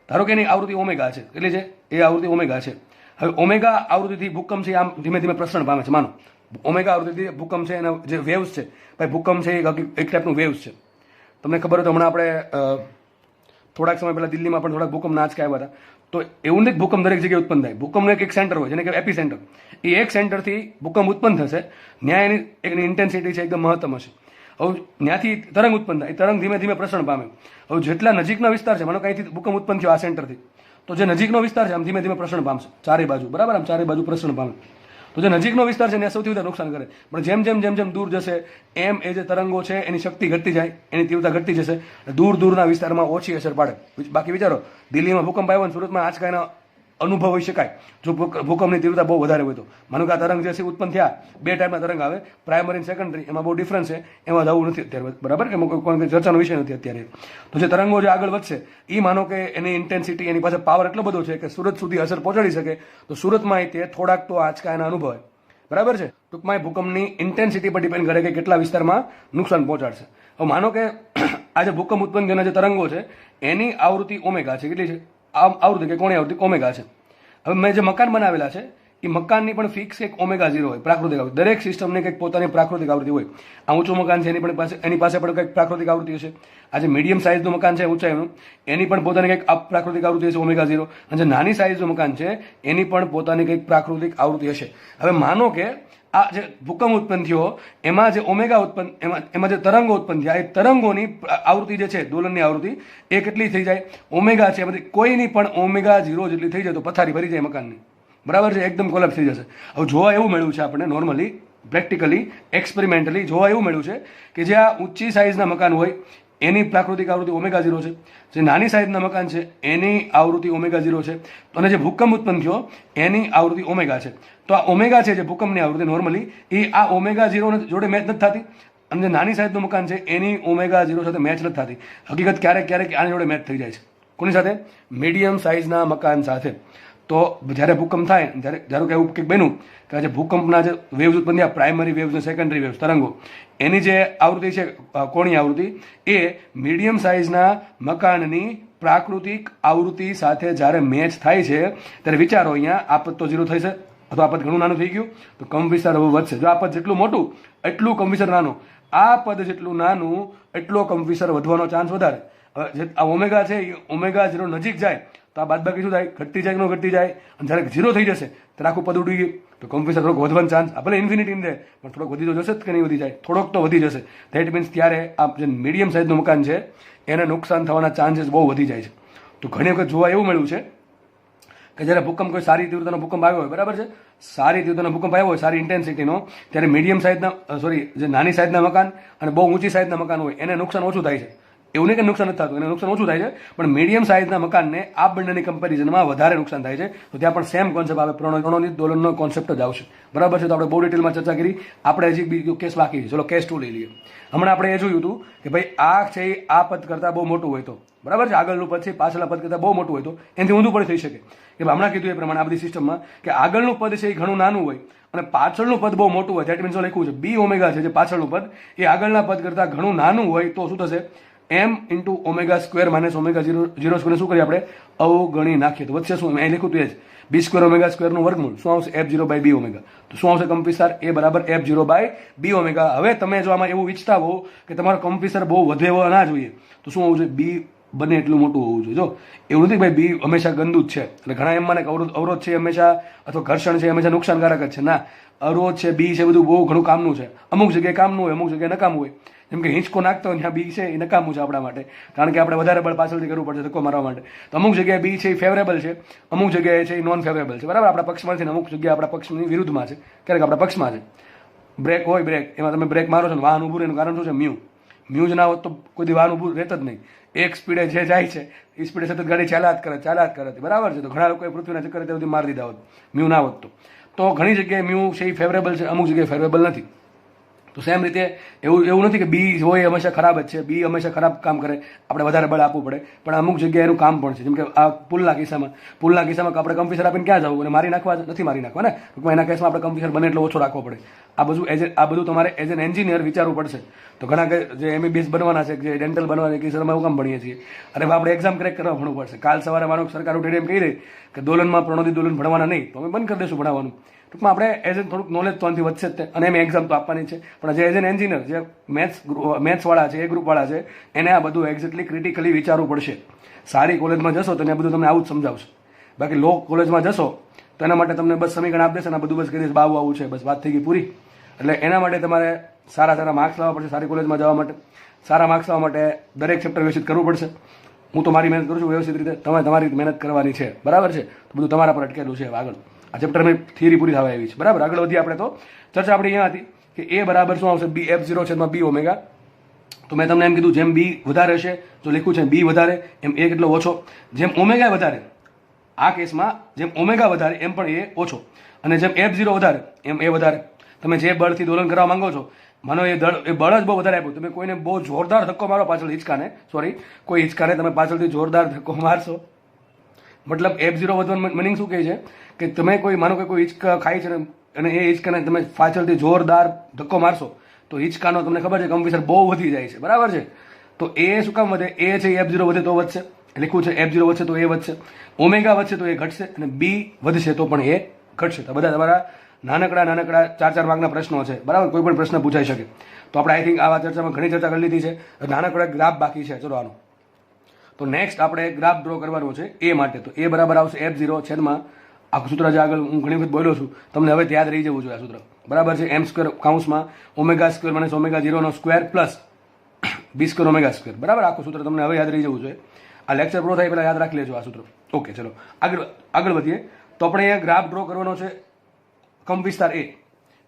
ધારો કે એની આવૃત્તિ ઓમેગા છે. કેટલી છે? એ આવૃત્તિ ઓમેગા છે. હવે ઓમેગા આવૃત્તિથી ભૂકંપ છે આમ ધીમે ધીમે પ્રસરણ પામે છે. માનો ઓમેગા આવૃત્તિથી ભૂકંપ છે, એના જે વેવ્સ છે, ભાઈ ભૂકંપ છે એ એક ટાઈપનું વેવ્સ છે. તમને ખબર હોય તો હમણાં આપણે થોડાક સમય પહેલા દિલ્હીમાં પણ થોડાક ભૂકંપના આંચકા આવ્યા હતા. તો એવું નથી ભૂકંપ દરેક જગ્યાએ ઉત્પન્ન થાય. ભૂકંપનું એક સેન્ટર હોય જેને કહેવાય એપી સેન્ટર. એ એક સેન્ટરથી ભૂકંપ ઉત્પન્ન થશે. ન્યાય એની ઇન્ટેન્સિટી છે એકદમ મહત્તમ હશે. હવે ત્યાંથી તરંગ ઉત્પન્ન થાય. એ તરંગ ધીમે ધીમે પ્રસરણ પામે. હવે જેટલા નજીકનો વિસ્તાર છે, માનો કંઈથી ભૂકંપ ઉત્પન્ન થયો આ સેન્ટરથી, તો જે નજીકનો વિસ્તાર છે આમ ધીમે ધીમે પ્રસરણ પામશે ચારે બાજુ. બરાબર? આમ ચારે બાજુ પ્રસરણ પામે. તો જે નજીકનો વિસ્તાર છે એને સૌથી વધારે નુકસાન કરે. પણ જેમ દૂર જશે એમ એ જે તરંગો છે એની શક્તિ ઘટતી જાય, એની તીવ્રતા ઘટતી જશે. દૂરના વિસ્તારમાં ઓછી અસર પાડે. બાકી વિચારો, દિલ્હીમાં ભૂકંપ આવ્યો ને સુરતમાં આંચકા એના અનુભવ હોઈ શકાય જો ભૂકંપની તીવ્રતા બહુ વધારે હોય તો. માનો કે આ તરંગ જે છે ઉત્પન્ન થયા, 2 ટાઈપના તરંગ આવે, પ્રાઇમરી અને સેકન્ડરી. એમાં બહુ ડિફરન્સ છે, એમાં જવું નથી અત્યારે. બરાબર? એમાં કોઈ ચર્ચાનો વિષય નથી અત્યારે. તો જે તરંગો જે આગળ વધશે એ માનો કે એની ઇન્ટેન્સિટી, એની પાસે પાવર એટલો બધો છે કે સુરત સુધી અસર પહોંચાડી શકે. તો સુરતમાં તે થોડાક તો આંચકા એના અનુભવે. બરાબર છે? ટૂંકમાં ભૂકંપની ઇન્ટેન્સિટી પર ડિપેન્ડ કરે કે કેટલા વિસ્તારમાં નુકસાન પહોંચાડશે. હવે માનો કે આ જે ભૂકંપ ઉત્પન્ન થવાના જે તરંગો છે એની આવૃત્તિ ઓમેગા છે. કેટલી છે આવૃત્તિ કે કોણી આવૃત્તિ? ઓમેગા છે. હવે મેં જે મકાન બનાવેલા છે એ મકાનની પણ ફિક્સ એક ઓમેગા 0 હોય, પ્રાકૃતિક આવૃત્તિ. દરેક સિસ્ટમની કંઈક પોતાની પ્રાકૃતિક આવૃત્તિ હોય. આ ઊંચું મકાન છે એની પાસે પણ કંઈક પ્રાકૃતિક આવૃત્તિ હશે. આ જે મીડિયમ સાઇઝનું મકાન છે ઊંચાઈનું, એની પણ પોતાની કંઈક પ્રાકૃતિક આવૃત્તિ હશે ઓમેગા 0. અને જે નાની સાઇઝનું મકાન છે એની પણ પોતાની કંઈક પ્રાકૃતિક આવૃત્તિ હશે. હવે માનો કે આ જે ભૂકંપ ઉત્પન્ન થયો એમાં જે ઓમેગા ઉત્પન્ન એમાં જે તરંગો ઉત્પન્ન થયા એ તરંગોની આવૃત્તિ જે છે દોલનની આવૃત્તિ એ કેટલી થઈ જાય? ઓમેગા છે એમાંથી કોઈની પણ ઓમેગા 0 જેટલી થઈ જાય તો પથારી ભરી જાય મકાનની. બરાબર છે? એકદમ કોલેપ્સ થઈ જશે. હવે જોવા એવું મળ્યું છે આપણે નોર્મલી, પ્રેક્ટિકલી, એક્સપેરિમેન્ટલી જોવા એવું મળ્યું છે કે જે આ ઊંચી સાઇઝના મકાન હોય એની પ્રાકૃતિક આવૃત્તિ ઓમેગા 0 છે. જે નાની સાઈઝના મકાન છે એની આવૃત્તિ ઓમેગા 0 છે. અને જે ભૂકંપ ઉત્પન્ન થયો એની આવૃત્તિ ઓમેગા છે. તો આ ઓમેગા છે જે ભૂકંપની આવૃત્તિ નોર્મલી એ આ ઓમેગા 0 જોડે મેચ નથી થતી. અને જે નાની સાઈઝનું મકાન છે એની ઓમેગા 0 સાથે મેચ નથી થતી. હકીકત ક્યારેક ક્યારેક આની જોડે મેચ થઈ જાય છે. કોની સાથે? મીડિયમ સાઇઝના મકાન સાથે. તો જ્યારે ભૂકંપ થાય જ્યારે ધારો કે એવું કંઈક બન્યું કે આજે ભૂકંપના જે વેવ્સ ઉત્પન્ન થયા, પ્રાઇમરી વેવ્સ અને સેકન્ડરી વેવ્સ તરંગો, એની જે આવૃત્તિ છે કોણીય આવૃત્તિ એ મીડિયમ સાઇઝના મકાનની પ્રાકૃતિક આવૃત્તિ સાથે જ્યારે મેચ થાય છે ત્યારે વિચારો અહીંયા આપત તો 0 થઈ છે અથવા આપત ઘણું નાનું થઈ ગયું તો કંપવિસ્તાર હવે વધશે. જો આપત જેટલું મોટું એટલું કંપવિસ્તાર નાનું, આ પદ જેટલું નાનું એટલો કંપવિસ્તાર વધવાનો ચાન્સ વધારે. જે આ ઓમેગા છે એ ઓમેગા 0 નજીક જાય તો આ બાદબાકી શું થાય? ઘટતી જાય કે ન ઘટતી જાય. અને જ્યારે 0 થઈ જશે ત્યારે આખું પદ ઉડી ગયું તો કંપવિસ્તાર થોડોક વધવાનો ચાન્સ ભલે ઇન્ફિનિટી રહે પણ થોડોક વધી તો જશે જ કે નહીં વધી જાય? થોડોક તો વધી જશે. ધેટ મીન્સ ત્યારે આ જે મીડિયમ સાઇઝનું મકાન છે એને નુકસાન થવાના ચાન્સીસ બહુ વધી જાય છે. તો ઘણી વખત જોવા એવું મળ્યું છે કે જ્યારે ભૂકંપ કોઈ સારી તીવ્રતાનો ભૂકંપ આવ્યો હોય, બરાબર છે, સારી તીવ્રતાનો ભૂકંપ આવ્યો હોય સારી ઇન્ટેન્સિટીનો, ત્યારે મીડિયમ સાઇઝના જે નાની સાઇઝના મકાન અને બહુ ઊંચી સાઇઝના મકાન હોય એને નુકસાન ઓછું થાય છે. એવું નહીં કે નુકસાન નથી થતું, એને નુકસાન ઓછું થાય છે, પણ મીડિયમ સાઇઝના મકાનને આ બંનેની કમ્પેરિઝનમાં વધારે નુકસાન થાય છે. તો ત્યાં પણ સેમ કોન્સેપ્ટ આવે, પ્રણોદિત દોલનનો કોન્સેપ્ટ જ આવશે. બરાબર છે. તો આપણે બહુ ડિટેલમાં ચર્ચા કરી. આપણે હજી બીજો કેસ બાકી છે. ચલો કેસ 2 લઈ લઈએ. હમણાં આપણે એ જોયું હતું કે ભાઈ આ છે આ પદ કરતાં બહુ મોટું હોય તો, બરાબર છે, આગળનું પદ છે પાછળના પદ કરતાં બહુ મોટું હોય તો એનાથી ઊંધું પણ થઈ શકે. કે હમણાં કીધું એ પ્રમાણે આ બધી સિસ્ટમમાં કે આગળનું પદ છે એ ઘણું નાનું હોય અને પાછળનું પદ બહુ મોટું હોય. ધેટ મીન્સ લખ્યું છે બી ઓમેગા છે જે પાછળનું પદ એ આગળના પદ કરતાં ઘણું નાનું હોય તો શું થશે? m into omega square minus omega 0 square શું કરીએ આપણે? અવગણી નાખીએ તો વચ્ચે શું? અહીં લખ્યું હતું એ જ બી સ્ક્વેર ઓમેગા સ્ક્વેરનું વર્ગમૂળ શું આવશે? f0 by B omega. તો શું આવશે? કંપવિસ્તાર એ બરાબર f0 બાય બી ઓમેગા. હવે તમે જો આમાં એવું ઈચ્છતા હો કે તમારો કંપવિસ્તાર બહુ વધે એવો ના જોઈએ તો શું હોવું જોઈએ? બી બને એટલું મોટું હોવું જોઈએ. જો એવું નથી ભાઈ બી હંમેશા ગંદુ જ છે એટલે ઘણા એમ માને કે અવરોધ છે હંમેશા અથવા ઘર્ષણ છે હંમેશા નુકસાનકારક જ છે. ના, અવરોધ છે બી છે બધું બહુ ઘણું કામનું છે. અમુક જગ્યાએ કામનું હોય, અમુક જગ્યાએ નકામું હોય. જેમ કે હિંચકો નાખતો હોય ત્યાં બી છે એ નકામું છે આપણા માટે, કારણ કે આપણે વધારે બળ પાછળથી કરવું પડશે ધક્કો મારવા માટે. તો અમુક જગ્યાએ બી છે એ ફેવરેબલ છે, અમુક જગ્યાએ છે એ નોન ફેવરેબલ છે. બરાબર, આપણા પક્ષમાં છે ને અમુક જગ્યાએ આપણા પક્ષની વિરુદ્ધમાં છે, ક્યારેક આપણા પક્ષમાં છે. બ્રેક હોય, બ્રેક એમાં તમે બ્રેક મારો છો ને વાહન ઊભું રહે એનું કારણ શું છે? મ્યુ જ ના હોત તો કોઈ દી વાહન ઊભું રહેત જ નહીં. એક સ્પીડે જે જાય છે એ સ્પીડે સતત ગાડી ચાલ્યા જ કરે. બરાબર છે. તો ઘણા લોકોએ પૃથ્વીના ચક્કરે ત્યાં સુધી મારી દીધા હોત મ્યુ ના હોત તો ઘણી જગ્યાએ મ્યુ છે એ ફેવરેબલ છે, અમુક જગ્યાએ ફેવરેબલ નથી. તો સેમ રીતે એવું નથી કે બી હોય હંમેશા ખરાબ જ છે, બી હંમેશા ખરાબ કામ કરે, આપણે વધારે બળ આપવું પડે, પણ અમુક જગ્યાએ એનું કામ પણ છે. જેમ કે આ પુલના કિસ્સામાં આપણે કંપીસર આપીને ક્યાં જવું અને મારી નાખવા નથી મારી નાખવા ને, ટૂંકમાં એના કેસમાં આપણે કંપીસર બને એટલો ઓછો રાખવો પડે. આ બધું તમારે એઝ એન એન્જિનિયર વિચારવું પડશે. તો ઘણા જે MBBS બનવાના છે, જે ડેન્ટલ બનવાના છે, કિસ્સામાં એવું કામ ભણીએ છીએ અરે આપણે એક્ઝામ ક્રેક કરવા ભણવું પડશે. કાલ સવારે માનો સરકાર ઉઠીને એમ કહી રહી કે દોલનમાં પ્રણોદિત દોલન ભણવાના નહીં તો અમે બંધ કરી દઈશું ભણાવવાનું. ટૂંકમાં આપણે એઝ એન થોડુંક નોલેજ તો આનાથી વધશે જ તે, અને એમ એક્ઝામ તો આપવાની છે. પણ જે એઝ એન એન્જિનિયર જે મેથ્સવાળા છે, એ ગ્રુપવાળા છે, એને આ બધું એક્ઝેક્ટલી ક્રિટિકલી વિચારવું પડશે. સારી કોલેજમાં જશો તો એને બધું તમને આવું જ સમજાવશે. બાકી લો કોલેજમાં જશો તો એના માટે તમને બસ સમીકરણ આપી દેશે ને બધું બસ કહી દેશે બાવું આવું છે, બસ વાત થઈ ગઈ પૂરી. એટલે એના માટે તમારે સારા માર્ક્સ લાવવા પડશે. સારી કોલેજમાં જવા માટે સારા માર્ક્સ લાવવા માટે દરેક ચેપ્ટર વ્યવસ્થિત કરવું પડશે. હું તો મારી મહેનત કરું છું વ્યવસ્થિત રીતે, તમે તમારી મહેનત કરવાની છે. બરાબર છે. તો બધું તમારા પર અટકેલું છે. આગળ આ ચેપ્ટરની થિયરી પૂરી થવા આવી છે. બરાબર, આગળ વધી આપણે. તો ચર્ચા આપણી અહીંયા હતી કે એ બરાબર શું આવશે? બી f0 છેદમાં બી ઓમેગા. તો મેં તમને એમ કીધું જેમ બી વધારે હશે, જો લખ્યું છે બી વધારે એમ એ કેટલો ઓછો, જેમ ઓમેગા વધારે આ કેસમાં જેમ ઓમેગા વધારે એમ પણ એ ઓછો, અને જેમ f0 વધારે એમ એ વધારે. તમે જે બળથી દોલન કરવા માંગો છો, માનો એ બળ જ બહુ વધારે આપ્યું, તમે કોઈને બહુ જોરદાર ધક્કો મારો પાછળ કોઈ હિંચકાને તમે પાછળથી જોરદાર ધક્કો મારશો, મતલબ f0 વધવાનું મિનિંગ શું કહે છે કે તમે માનો કે કોઈ હિંચકા ખાય છે અને એ હિંચકાને તમે પાછળથી જોરદાર ધક્કો મારશો તો હિંચકાનો તમને ખબર છે કંપવિસ્તાર બહુ વધી જાય છે. બરાબર છે. તો એ શું કામ વધે? એ છે f0 વધે તો વધશે, લખ્યું છે f0 વધશે તો એ વધશે, ઓમેગા વધશે તો એ ઘટશે, અને બી વધશે તો પણ એ ઘટશે. તો બધા તમારા નાનકડા 4 માર્કના પ્રશ્નો છે. બરાબર, કોઈ પણ પ્રશ્ન પૂછાઈ શકે. તો આપણે આઈ થિંક આવા ચર્ચામાં ઘણી ચર્ચા કરી લીધી છે. નાનકડો ગ્રાફ બાકી છે. ચલો આનો તો નેક્સ્ટ આપણે ગ્રાફ ડ્રો કરવાનો છે એ માટે. તો એ બરાબર આવશે f0 છેદમાં આખું સૂત્ર જે આગળ હું ઘણી વખત બોલ્યો છું, તમને હવે યાદ રહી જવું જોઈએ આ સૂત્ર. બરાબર છે. m સ્ક્વેર કાઉન્સમાં omega square minus omega 0 square plus B square omega square. બરાબર, આખું સૂત્ર તમને હવે યાદ રહી જવું જોઈએ. આ લેક્ચર પૂરો થાય પહેલાં યાદ રાખી લેજો આ સૂત્ર. ઓકે, ચલો આગળ વધીએ. તો આપણે અહીંયા ગ્રાફ ડ્રો કરવાનો છે કંપવિસ્તાર એ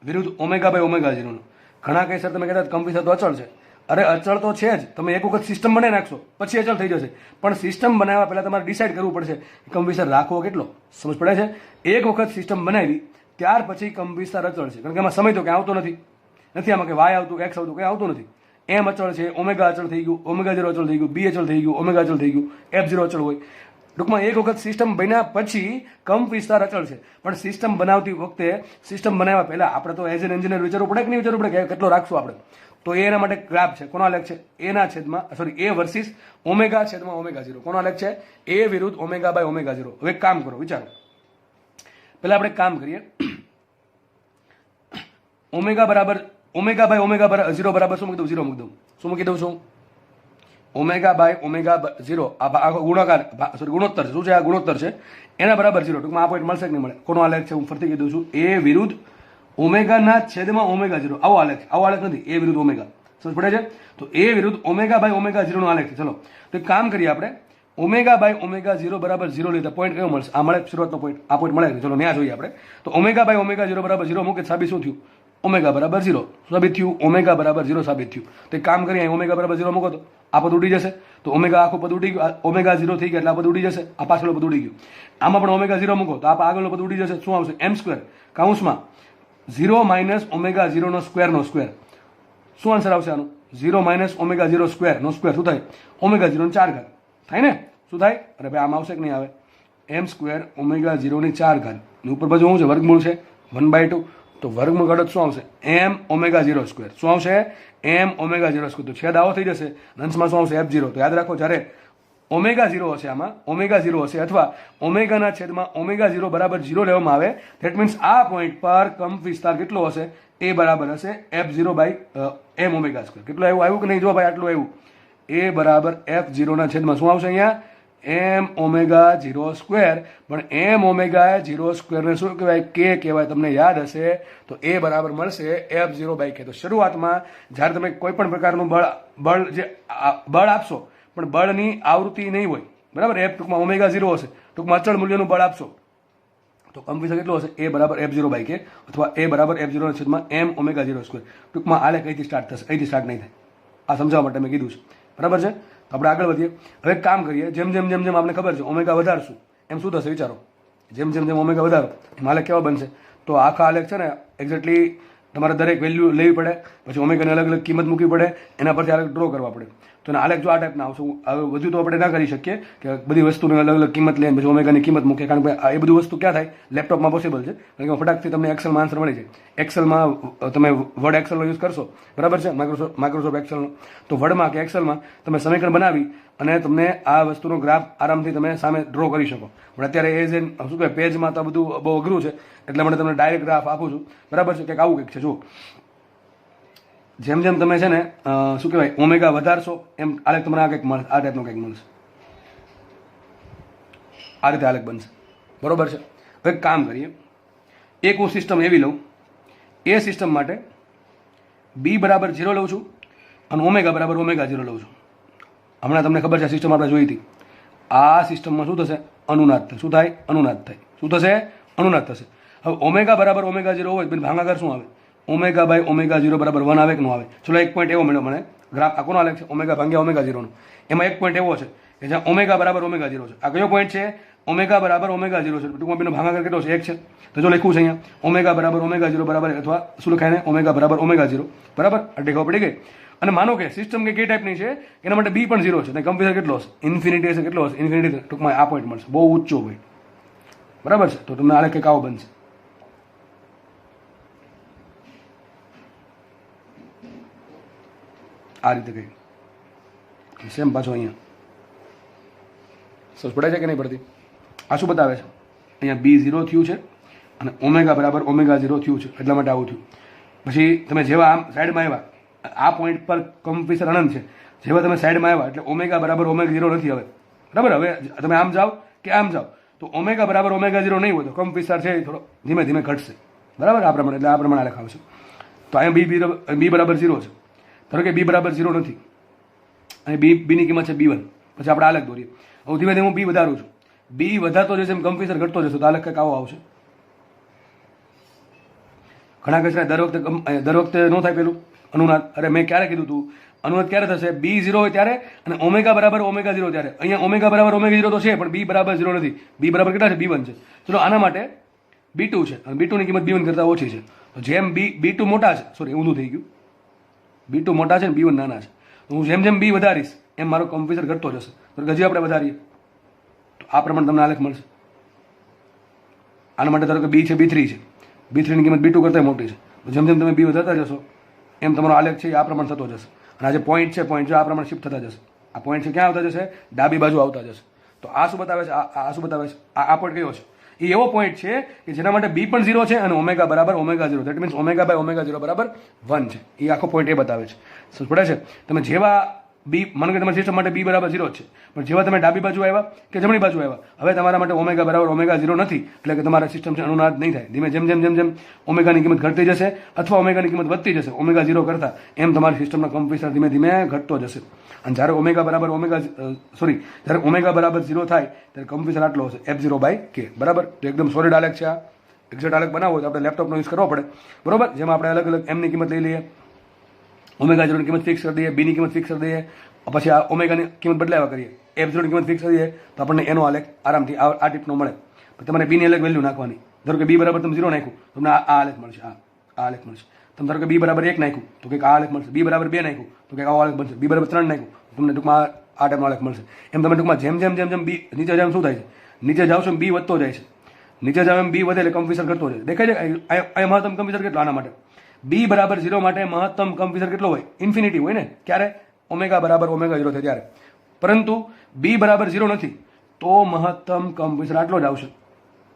વિરુદ્ધ ઓમેગા બાય ઓમેગા 0 નો. ઘણા કઈ સર તમે કહેતા કંપવિસ્તાર તો અચળ છે. અરે અચળ તો છે જ, તમે એક વખત સિસ્ટમ બનાવી નાખશો પછી અચળ થઈ જશે, પણ સિસ્ટમ બનાવવા પહેલાં તમારે ડિસાઇડ કરવું પડશે કંપવિસ્તાર રાખવો કેટલો. સમજ પડે છે? એક વખત સિસ્ટમ બનાવી ત્યાર પછી કંપવિસ્તાર અચળ છે, કારણ કે એમાં સમય તો ક્યાં આવતો નથી આમાં કે વાય આવતું એક્સ આવતું કંઈ આવતું નથી. એમ અચળ છે, ઓમેગા અચળ થઈ ગયું, ઓમેગા 0 અચળ થઈ ગયું, બી અચળ થઈ ગયું, ઓમેગા અચળ થઈ ગયું, F0 અચળ હોય. ટૂંકમાં એક વખત સિસ્ટમ બન્યા પછી કંપવિસ્તાર અચળ છે, પણ સિસ્ટમ બનાવતી વખતે સિસ્ટમ બનાવ્યા પહેલા આપણે તો એઝ એન એન્જિનિયર વિચારવું પડે કે નહીં વિચારવું પડે કે કેટલો રાખશું આપણે. તો એના માટે ગ્રાફ છે, કોનો આલેખ છે? એના છેદમાં એ વર્સિસ ઓમેગા છેદમાં ઓમેગા 0. કોનો આલેખ છે? એ વિરુદ્ધ ઓમેગા બાય ઓમેગા 0. હવે એક કામ કરો, વિચારો. પહેલા આપણે કામ કરીએ. ઓમેગા બાય ઓમેગા 0 બરાબર શું મૂકી દઉં? 0 મૂકી દઉં. શું મૂકી દઉં છું? Omega by omega 0. આ ગુણાકાર ગુણોત્તર છે. શું છે? આ ગુણોત્તર છે, એના બરાબર 0. ટૂંકમાં આ પોઈન્ટ મળશે કે નહીં મળે? કોનો આલેખ છે? હું ફરીથી કહી દઉં છું. એ વિરુદ્ધ ઓમેગાના છેદમાં ઓમેગા 0. આવો આલેખ નથી. એ વિરુદ્ધ ઓમેગા. સમજ પડે છે? તો એ વિરુદ્ધ ઓમેગા બાય ઓમેગા 0 નો આલેખ છે. ચલો તો એક કામ કરીએ આપણે. ઓમેગા બાય ઓમેગા 0 બરાબર 0 લીધા પોઈન્ટ કયો મળશે? આ મળે શરૂઆતનો પોઈન્ટ. આ પોઈન્ટ મળે. ચલો ત્યાં જોઈએ આપણે. તો ઓમેગા બાય ઓમેગા 0 બરાબર 0 મૂકે સાબિત શું થયું? ઓમેગા બરાબર 0 સાબિત થયું. ઓમેગા બરાબર 0 સાબિત થયું. તો એક કામ કરીએ, ઓમેગા બરાબર 0 મૂકો તો આ પદ ઉડી જશે. તો ઓમેગા આખું પદ ઉડી ગયું. ઓમેગા 0 થઈ ગયા એટલે આ પદ ઉડી જશે. આ પાછળનું પદ ઉડી ગયું. આમાં પણ ઓમેગા 0 મૂકો તો આ આગળનું પદ ઉડી જશે. શું આવશે? m² કૌંસમાં 0 માઇનસ ઓમેગા 0 નો સ્ક્વેરનો સ્ક્વેર. શું આન્સર આવશે આનું? 0 માઇનસ ઓમેગા 0 સ્ક્વેર નો સ્ક્વેર શું થાય? ઓમેગા 0 ની 4 ઘાત થાય ને? શું થાય? અરે ભાઈ આમ આવશે કે નહીં આવે? m² ઓમેગા 0 ની 4 ઘાત ઉપર બાજુ શું છે? વર્ગમૂળ છે 1/2. તો વર્ગમૂળ ઘડત શું આવશે? m omega 0 square. શું આવશે? m omega 0 square. તો છેદ આવો થઈ જશે. અંશમાં શું આવશે? F0. તો યાદ રાખો, જ્યારે ઓમેગા 0 હશે, આમાં ઓમેગા 0 હશે અથવા ઓમેગાના છેદમાં ઓમેગા 0 બરાબર 0 લેવામાં આવે, ધેટ મીન્સ આ પોઈન્ટ પર કંપવિસ્તાર કેટલો હશે? એ બરાબર હશે F0 by m omega square. કેટલું આવ્યું કે નહીં? જો ભાઈ આટલું આવ્યું. એ બરાબર F0 ના છેદમાં શું આવશે અહીંયા? m omega 0 square. પણ m ઓમેગા 0 સ્ક્વેરને શું કહેવાય? કે કહેવાય. તમને યાદ હશે તો એ બરાબર મળશે F0 બાય કે. તો શરૂઆતમાં જ્યારે તમે કોઈ પણ પ્રકારનું બળ આપશો, પણ બળની આવૃત્તિ નહીં હોય, બરાબર? F ટૂંકમાં ઓમેગા 0 હશે, ટૂંકમાં અચળ મૂલ્યનું બળ આપશો તો કંપવિસ્તાર કેટલો હશે? એ બરાબર F0 બાય કે અથવા એ બરાબર F0 ના છેદમાં m ઓમેગા 0 સ્ક્વેર. ટૂંકમાં આલેખ અહીંથી સ્ટાર્ટ થશે, અહીંથી સ્ટાર્ટ નહીં થાય. આ સમજાવવા માટે મેં કીધું છે, બરાબર છે? તો આપણે આગળ વધીએ. હવે એક કામ કરીએ. જેમ આપણે ખબર છે ઓમેગા વધારશું એમ શું થશે? વિચારો. જેમ ઓમેગા વધારો એમ આલેખ કેવા બનશે? તો આખા આલેખ છે ને એક્ઝેક્ટલી તમારે દરેક વેલ્યુ લેવી પડે, પછી ઓમેગાની અલગ અલગ કિંમત મૂકવી પડે, એના પરથી આલેખ ડ્રો કરવા પડે. તો આલેખ જો આ ટાઈપના આવશે. હવે બધું તો આપણે ના કરી શકીએ કે બધી વસ્તુની અલગ અલગ કિંમત લઈને પછી ઓમેગાની કિંમત મૂકે, કારણ કે એ બધું વસ્તુ ક્યાં થાય? લેપટોપમાં પોસિબલ છે, કારણ કે ફટાકથી તમને એક્સેલમાં આન્સર મળી જાય. એક્સેલમાં તમે વર્ડ એક્સેલનો યુઝ કરશો, બરાબર છે? માઇક્રોસોફ્ટ એક્સેલનો. તો વર્ડમાં કે એક્સેલમાં તમે સમીકરણ બનાવી અને તમને આ વસ્તુનો ગ્રાફ આરામથી તમે સામે ડ્રો કરી શકો. પણ અત્યારે એઝ એન શું કહેવાય પેજમાં તો બધું બહુ અઘરું છે, એટલે માટે તમને ડાયરેક્ટ ગ્રાફ આપું છું, બરાબર છે? કંઈક આવું કંઈક છે. જુઓ, જેમ તમે છે ને શું કહેવાય ઓમેગા વધારશો એમ આલેખ તમને આ કંઈક મળશે, આ ટાઈપનો કંઈક મળશે. આ રીતે આલેખ બનશે, બરોબર છે? હવે કામ કરીએ. એક હું સિસ્ટમ એવી લઉં, એ સિસ્ટમ માટે બી બરાબર 0 લઉં છું અને ઓમેગા બરાબર ઓમેગા 0 લઉં છું. હમણાં તમને ખબર છે સિસ્ટમ આપણે જોઈ હતી. આ સિસ્ટમમાં શું થશે? અનુનાદ થાય. શું થાય? અનુનાદ થાય. શું થશે? અનુનાદ થશે. હવે ઓમેગા બરાબર ઓમેગા 0 હોય તો ભાગાકાર શું આવે? ઓમેગા બાય ઓમેગા 0 બરાબર 1 આવે કે ન આવે? ચલો એક પોઈન્ટ એવો મળ્યો મને. ગ્રાફ આ કોનો આલેખ છે? ઓમેગા ભાગ્યા ઓમેગા 0 નો. એમાં એક પોઈન્ટ એવો છે કે જ્યાં ઓમેગા બરાબર ઓમેગા 0 છે. આ કયો પોઈન્ટ છે? ઓમેગા બરાબર ઓમેગા 0 છે. ટૂંકમાં બેનો ભાગાકાર કેટલો છે? 1 છે. તો જો લખ્યું છે અહીંયા ઓમેગા બરાબર ઓમેગા 0 બરાબર, અથવા શું લખાય ને? ઓમેગા બરાબર ઓમેગા 0 બરાબર. આટલી ખબર પડી ગઈ. અને માનો કે સિસ્ટમ કે ટાઈપની છે એના માટે બી પણ 0 છે. તો કંપવિસ્તાર કેટલો હશે? ઇન્ફિનિટી હશે. કેટલો હશે? ઇન્ફિનિટી. ટૂંકમાં આ પોઈન્ટ મળશે, બહુ ઊંચો હોય, બરાબર છે? તો તમને આલેખ કંઈક આવો બનશે. આ રીતે કંઈક સેમ પાછો અહીંયા સમજ પડે છે કે નહીં પડતી? આ શું બતાવે છે? અહીંયા બી 0 થયું છે અને ઓમેગા બરાબર ઓમેગા 0 થયું છે, એટલા માટે આવું થયું. પછી તમે જેવા આમ સાઈડમાં આવ્યા, આ પોઈન્ટ પર કંપવિસ્તાર અનંત છે. જેવા તમે સાઈડમાં આવ્યા એટલે ઓમેગા બરાબર ઓમેગા 0 નથી હવે, બરાબર? હવે તમે આમ જાઓ કે આમ જાઓ તો ઓમેગા બરાબર ઓમેગા 0 નહીં હોય તો કંપવિસ્તાર છે એ થોડો ધીમે ધીમે ઘટશે, બરાબર? આ પ્રમાણે, એટલે આ પ્રમાણે આલેખ આવશે. તો અહીંયા બી બરાબર 0 છે. ધારો કે બી બરાબર 0 નથી અને બીની કિંમત છે B1. પછી આપણે આલેખ દોરીએ. હવે ધીમે ધીમે હું બી વધારું છું. બી વધારતો જશે એમ કંપવિસ્તાર ઘટતો જશે, તો આલેખ કંઈક આવો આવશે. ઘણા કચરા દર વખતે ન થાય પેલું અનુનાદ. અરે મેં ક્યારે કીધું તું? અનુનાદ ક્યારે થશે? બી 0 હોય ત્યારે અને ઓમેગા બરાબર ઓમેગા 0 ત્યારે. અહીંયા ઓમેગા બરાબર ઓમેગા 0 તો છે, પણ બી બરાબર 0 નથી. બી બરાબર કેટલા છે? B1 છે. ચલો આના માટે B2 છે અને B2 ની કિંમત B1 કરતાં ઓછી છે. તો જેમ B2 મોટા છે, સોરી ઊંધું થઈ ગયું, B2 મોટા છે ને B1 નાના છે, તો હું જેમ જેમ B વધારીશ એમ મારો કમ્પેરેટર ઘટતો જશે. તો હજી આપણે વધારીએ તો આ પ્રમાણે તમને આલેખ મળશે. આના માટે ધારો કે B છે B3 છે, B3 ની કિંમત B2 કરતાં મોટી છે. તો જેમ જેમ તમે B વધારતા જશો એમ તમારો આલેખ છે એ આ પ્રમાણે થતો જશે. અને આ જે પોઈન્ટ છે, પોઈન્ટ આ પ્રમાણે શિફ્ટ થતા જશે. આ પોઈન્ટ છે ક્યાં આવતા જશે? ડાબી બાજુ આવતા જશે. તો આ શું બતાવે છે? આ શું બતાવે છે? આ પોઈન્ટ કયો છે? એ એવો પોઈન્ટ છે કે જેના માટે બી પણ 0 છે અને ઓમેગા બરાબર omega 0, that means omega by omega 0 બરાબર 1 છે. એ આખો પોઈન્ટ એ બતાવે છે. સમજ પડે છે? તમે જેવા બી, માનો કે તમારી સિસ્ટમ માટે બી બરાબર 0 છે, પણ જેવા તમે ડાબી બાજુ આવ્યા કે જમણી બાજુ આવ્યા, હવે તમારા માટે ઓમેગા બરાબર ઓમેગા 0 નથી, એટલે કે તમારા સિસ્ટમ છે અનુનાદ નહીં થાય. ધીમે જેમ જેમ જેમ જેમ ઓમેગાની કિંમત ઘટતી જશે અથવા ઓમેગાની કિંમત વધતી જશે ઓમેગા 0 કરતા, એમ તમારી સિસ્ટમનો કમ્પેરેટર ધીમે ધીમે ઘટતો જશે. અને જ્યારે ઓમેગા બરાબર જ્યારે ઓમેગા બરાબર 0 થાય ત્યારે કમ્પેરેટર આટલો હશે, F0/K, બરાબર. તો એકદમ સોલિડ આલેખ છે. આ એક્ઝેક્ટ આલેખ બનાવવો હોય તો આપણે લેપટોપનો યુઝ કરવો પડે, બરોબર. જેમાં આપણે અલગ અલગ એમની કિંમત લઈ લઈએ, ઓમેગા 0 ની કિંમત ફિક્સ કરી દઈએ, બીની કિંમત ફિક્સ કરી દઈએ, પછી આ ઓમેગાની કિંમત બદલાવ્યા કરીએ, F0 ની કિંમત ફિક્સ કરીએ તો આપણને એનો આલેખ આરામથી આ ટીપનો મળે. તમારે બીની અલગ વેલ્યુ નાખવાની. ધારો કે બી બરાબર તમે 0 નાખ્યું, તમને આ આલેખ મળશે, આ આલેખ મળશે. તમે ધારો કે બી બરાબર 1 નાખ્યું તો કંઈક આ આલેખ મળશે. બી બરાબર 2 નાખ્યું તો કંઈક આવો આલેખ મળશે. બી બરાબર 3 નાખ્યું તમને ટૂંકમાં આ ટાઈપનો આલેખ મળશે. એમ તમે ટૂંકમાં જેમ જેમ જેમ જેમ બી નીચે જાવ શું થાય છે? નીચે જાવ છો બી વધતો જાય છે. નીચે જાવ એમ બી વધે એટલે કમ્પેરેટર ઘટતો જાય. દેખાય છે અહીંયા મહત્તમ કમ્પેરેટર કેટલો? આના માટે બી બરાબર 0 માટે મહત્તમ કમ્પેરેટર કેટલો હોય? ઇન્ફિનિટી હોય ને. ક્યારે? ઓમેગા બરાબર ઓમેગા 0 થાય ત્યારે. પરંતુ બી બરાબર 0 નથી તો મહત્તમ કમ્પેરેટર આટલો જ આવશે.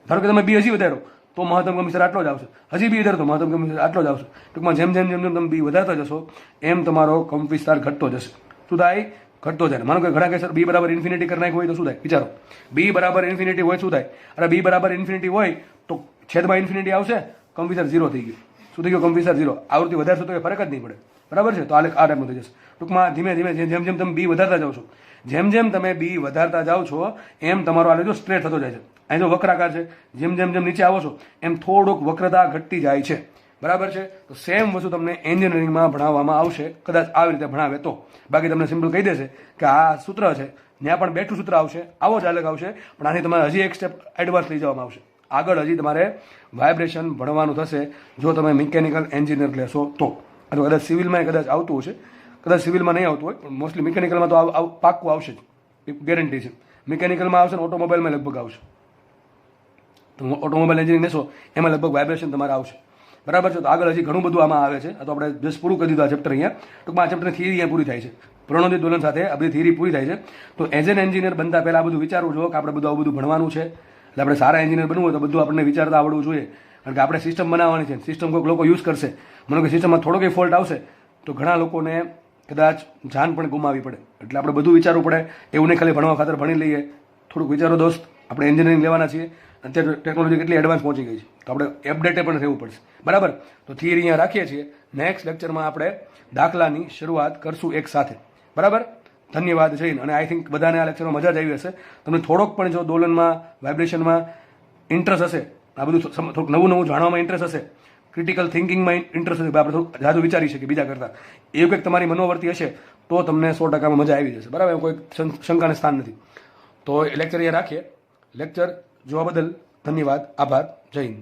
ધારો કે તમે બી હજી વધારો તો મહત્તમ કમ્પેરેટર આટલો જ આવશે. હજી બી વધારો તો મહત્તમ કમ્પેરેટર આટલો જ આવશે. ટૂંકમાં જેમ જેમ જેમ જેમ તમે બી વધારતા જશો એમ તમારો કમ્પેરેટર ઘટતો જશે. શું થાય? ઘટતો જાય. માનો કે ઘણા કેસર બી બરાબર ઇન્ફિનિટી કરી નાખ્યું હોય તો શું થાય? વિચારો, બી બરાબર ઇન્ફિનિટી હોય શું થાય? અરે બી બરાબર ઇન્ફિનિટી હોય તો છેદમાં ઇન્ફિનિટી આવશે, કમ્પેરેટર 0 થઈ ગયું. શું થઈ ગયું? કમ્પેરેટર 0. આવૃત્તિ વધારશો તો એ ફરક જ નહીં પડે, બરાબર છે. તો આલેખ આ ટાઈપનો થઈ જશે. ટૂંકમાં ધીમે ધીમે જેમ જેમ તમે બી વધારતા જાઓ છો, જેમ જેમ તમે બી વધારતા જાઓ છો એમ તમારો આલેખ જો સ્ટ્રેટ થતો જાય છે. અહીં જો વક્રાકાર છે, જેમ જેમ જેમ નીચે આવો છો એમ થોડુંક વક્રતા ઘટતી જાય છે, બરાબર છે. તો સેમ વસ્તુ તમને એન્જિનિયરિંગમાં ભણાવવામાં આવશે, કદાચ આવી રીતે ભણાવે તો. બાકી તમને સિમ્પલ કહી દેશે કે આ સૂત્ર છે, ત્યાં પણ બેઠું સૂત્ર આવશે, આવો જ આલેખ આવશે, પણ આની તમારે હજી એક સ્ટેપ એડવાન્સ લઈ જવામાં આવશે. આગળ હજી તમારે વાઇબ્રેશન ભણવાનું થશે જો તમે મિકેનિકલ એન્જિનિયર લેશો તો. અથવા કદાચ સિવિલમાં કદાચ આવતું હશે, કદાચ સિવિલમાં નહીં આવતું હોય, પણ મોસ્ટલી મિકેનિકલમાં તો પાક્કું આવશે જ, ગેરંટી છે. મિકેનિકલમાં આવશે ને ઓટોમોબાઈલમાં લગભગ આવશે. તો ઓટોમોબાઈલ એન્જિનિયરિંગ લેશો એમાં લગભગ વાઇબ્રેશન તમારે આવશે, બરાબર છે. તો આગળ હજી ઘણું બધું આમાં આવે છે. આ તો આપણે જસ્ટ પૂરું કરી દીધું આ ચેપ્ટર અહીંયા. ટૂંકમાં આ ચેપ્ટરની થિયરી અહીંયા પૂરી થાય છે. પ્રણોદિત દોલન સાથે આ બધી થિયરી પૂરી થાય છે. તો એઝ એન એન્જિનિયર બનતા પહેલાં આ બધું વિચારવું જોઈએ કે આપણે બધું આવું બધું ભણવાનું છે. એટલે આપણે સારા એન્જિનિયર બનવું હોય તો બધું આપણને વિચારતા આવડવું જોઈએ. કારણ કે આપણે સિસ્ટમ બનાવવાની છે, સિસ્ટમ કોઈક લોકો યુઝ કરશે. માનો કે સિસ્ટમમાં થોડો કંઈ ફોલ્ટ આવશે તો ઘણા લોકોને કદાચ જાન પણ ગુમાવવી પડે. એટલે આપણે બધું વિચારવું પડે. એવું નહીં ખાલી ભણવા ખાતર ભણી લઈએ. થોડુંક વિચારો દોસ્ત, આપણે એન્જિનિયરિંગ લેવાના છીએ. અત્યારે ટેકનોલોજી કેટલી એડવાન્સ પહોંચી ગઈ છે તો આપણે અપડેટે પણ રહેવું પડશે, બરાબર. તો થિયરી અહીંયા રાખીએ છીએ. નેક્સ્ટ લેક્ચરમાં આપણે દાખલાની શરૂઆત કરશું એક સાથે, બરાબર. ધન્યવાદ જઈને. અને આઈ થિંક બધાને આ લેક્ચરમાં મજા જ આવી હશે. તમને થોડોક પણ જો દોલનમાં વાઇબ્રેશનમાં ઇન્ટરેસ્ટ હશે, આ બધું થોડુંક નવું નવું જાણવામાં ઇન્ટરેસ્ટ હશે, ક્રિટિકલ થિંકિંગમાં ઇન્ટરેસ્ટ હશે, આપણે થોડું જાદુ વિચારી શકીએ બીજા કરતાં, એવું કંઈક તમારી મનોવર્તી હશે તો તમને 100% મજા આવી જશે, બરાબર. કોઈ શંકાને સ્થાન નથી. તો લેક્ચર અહીંયા રાખીએ. લેક્ચર જોવા બદલ ધન્યવાદ, આભાર, જય હિન્દ.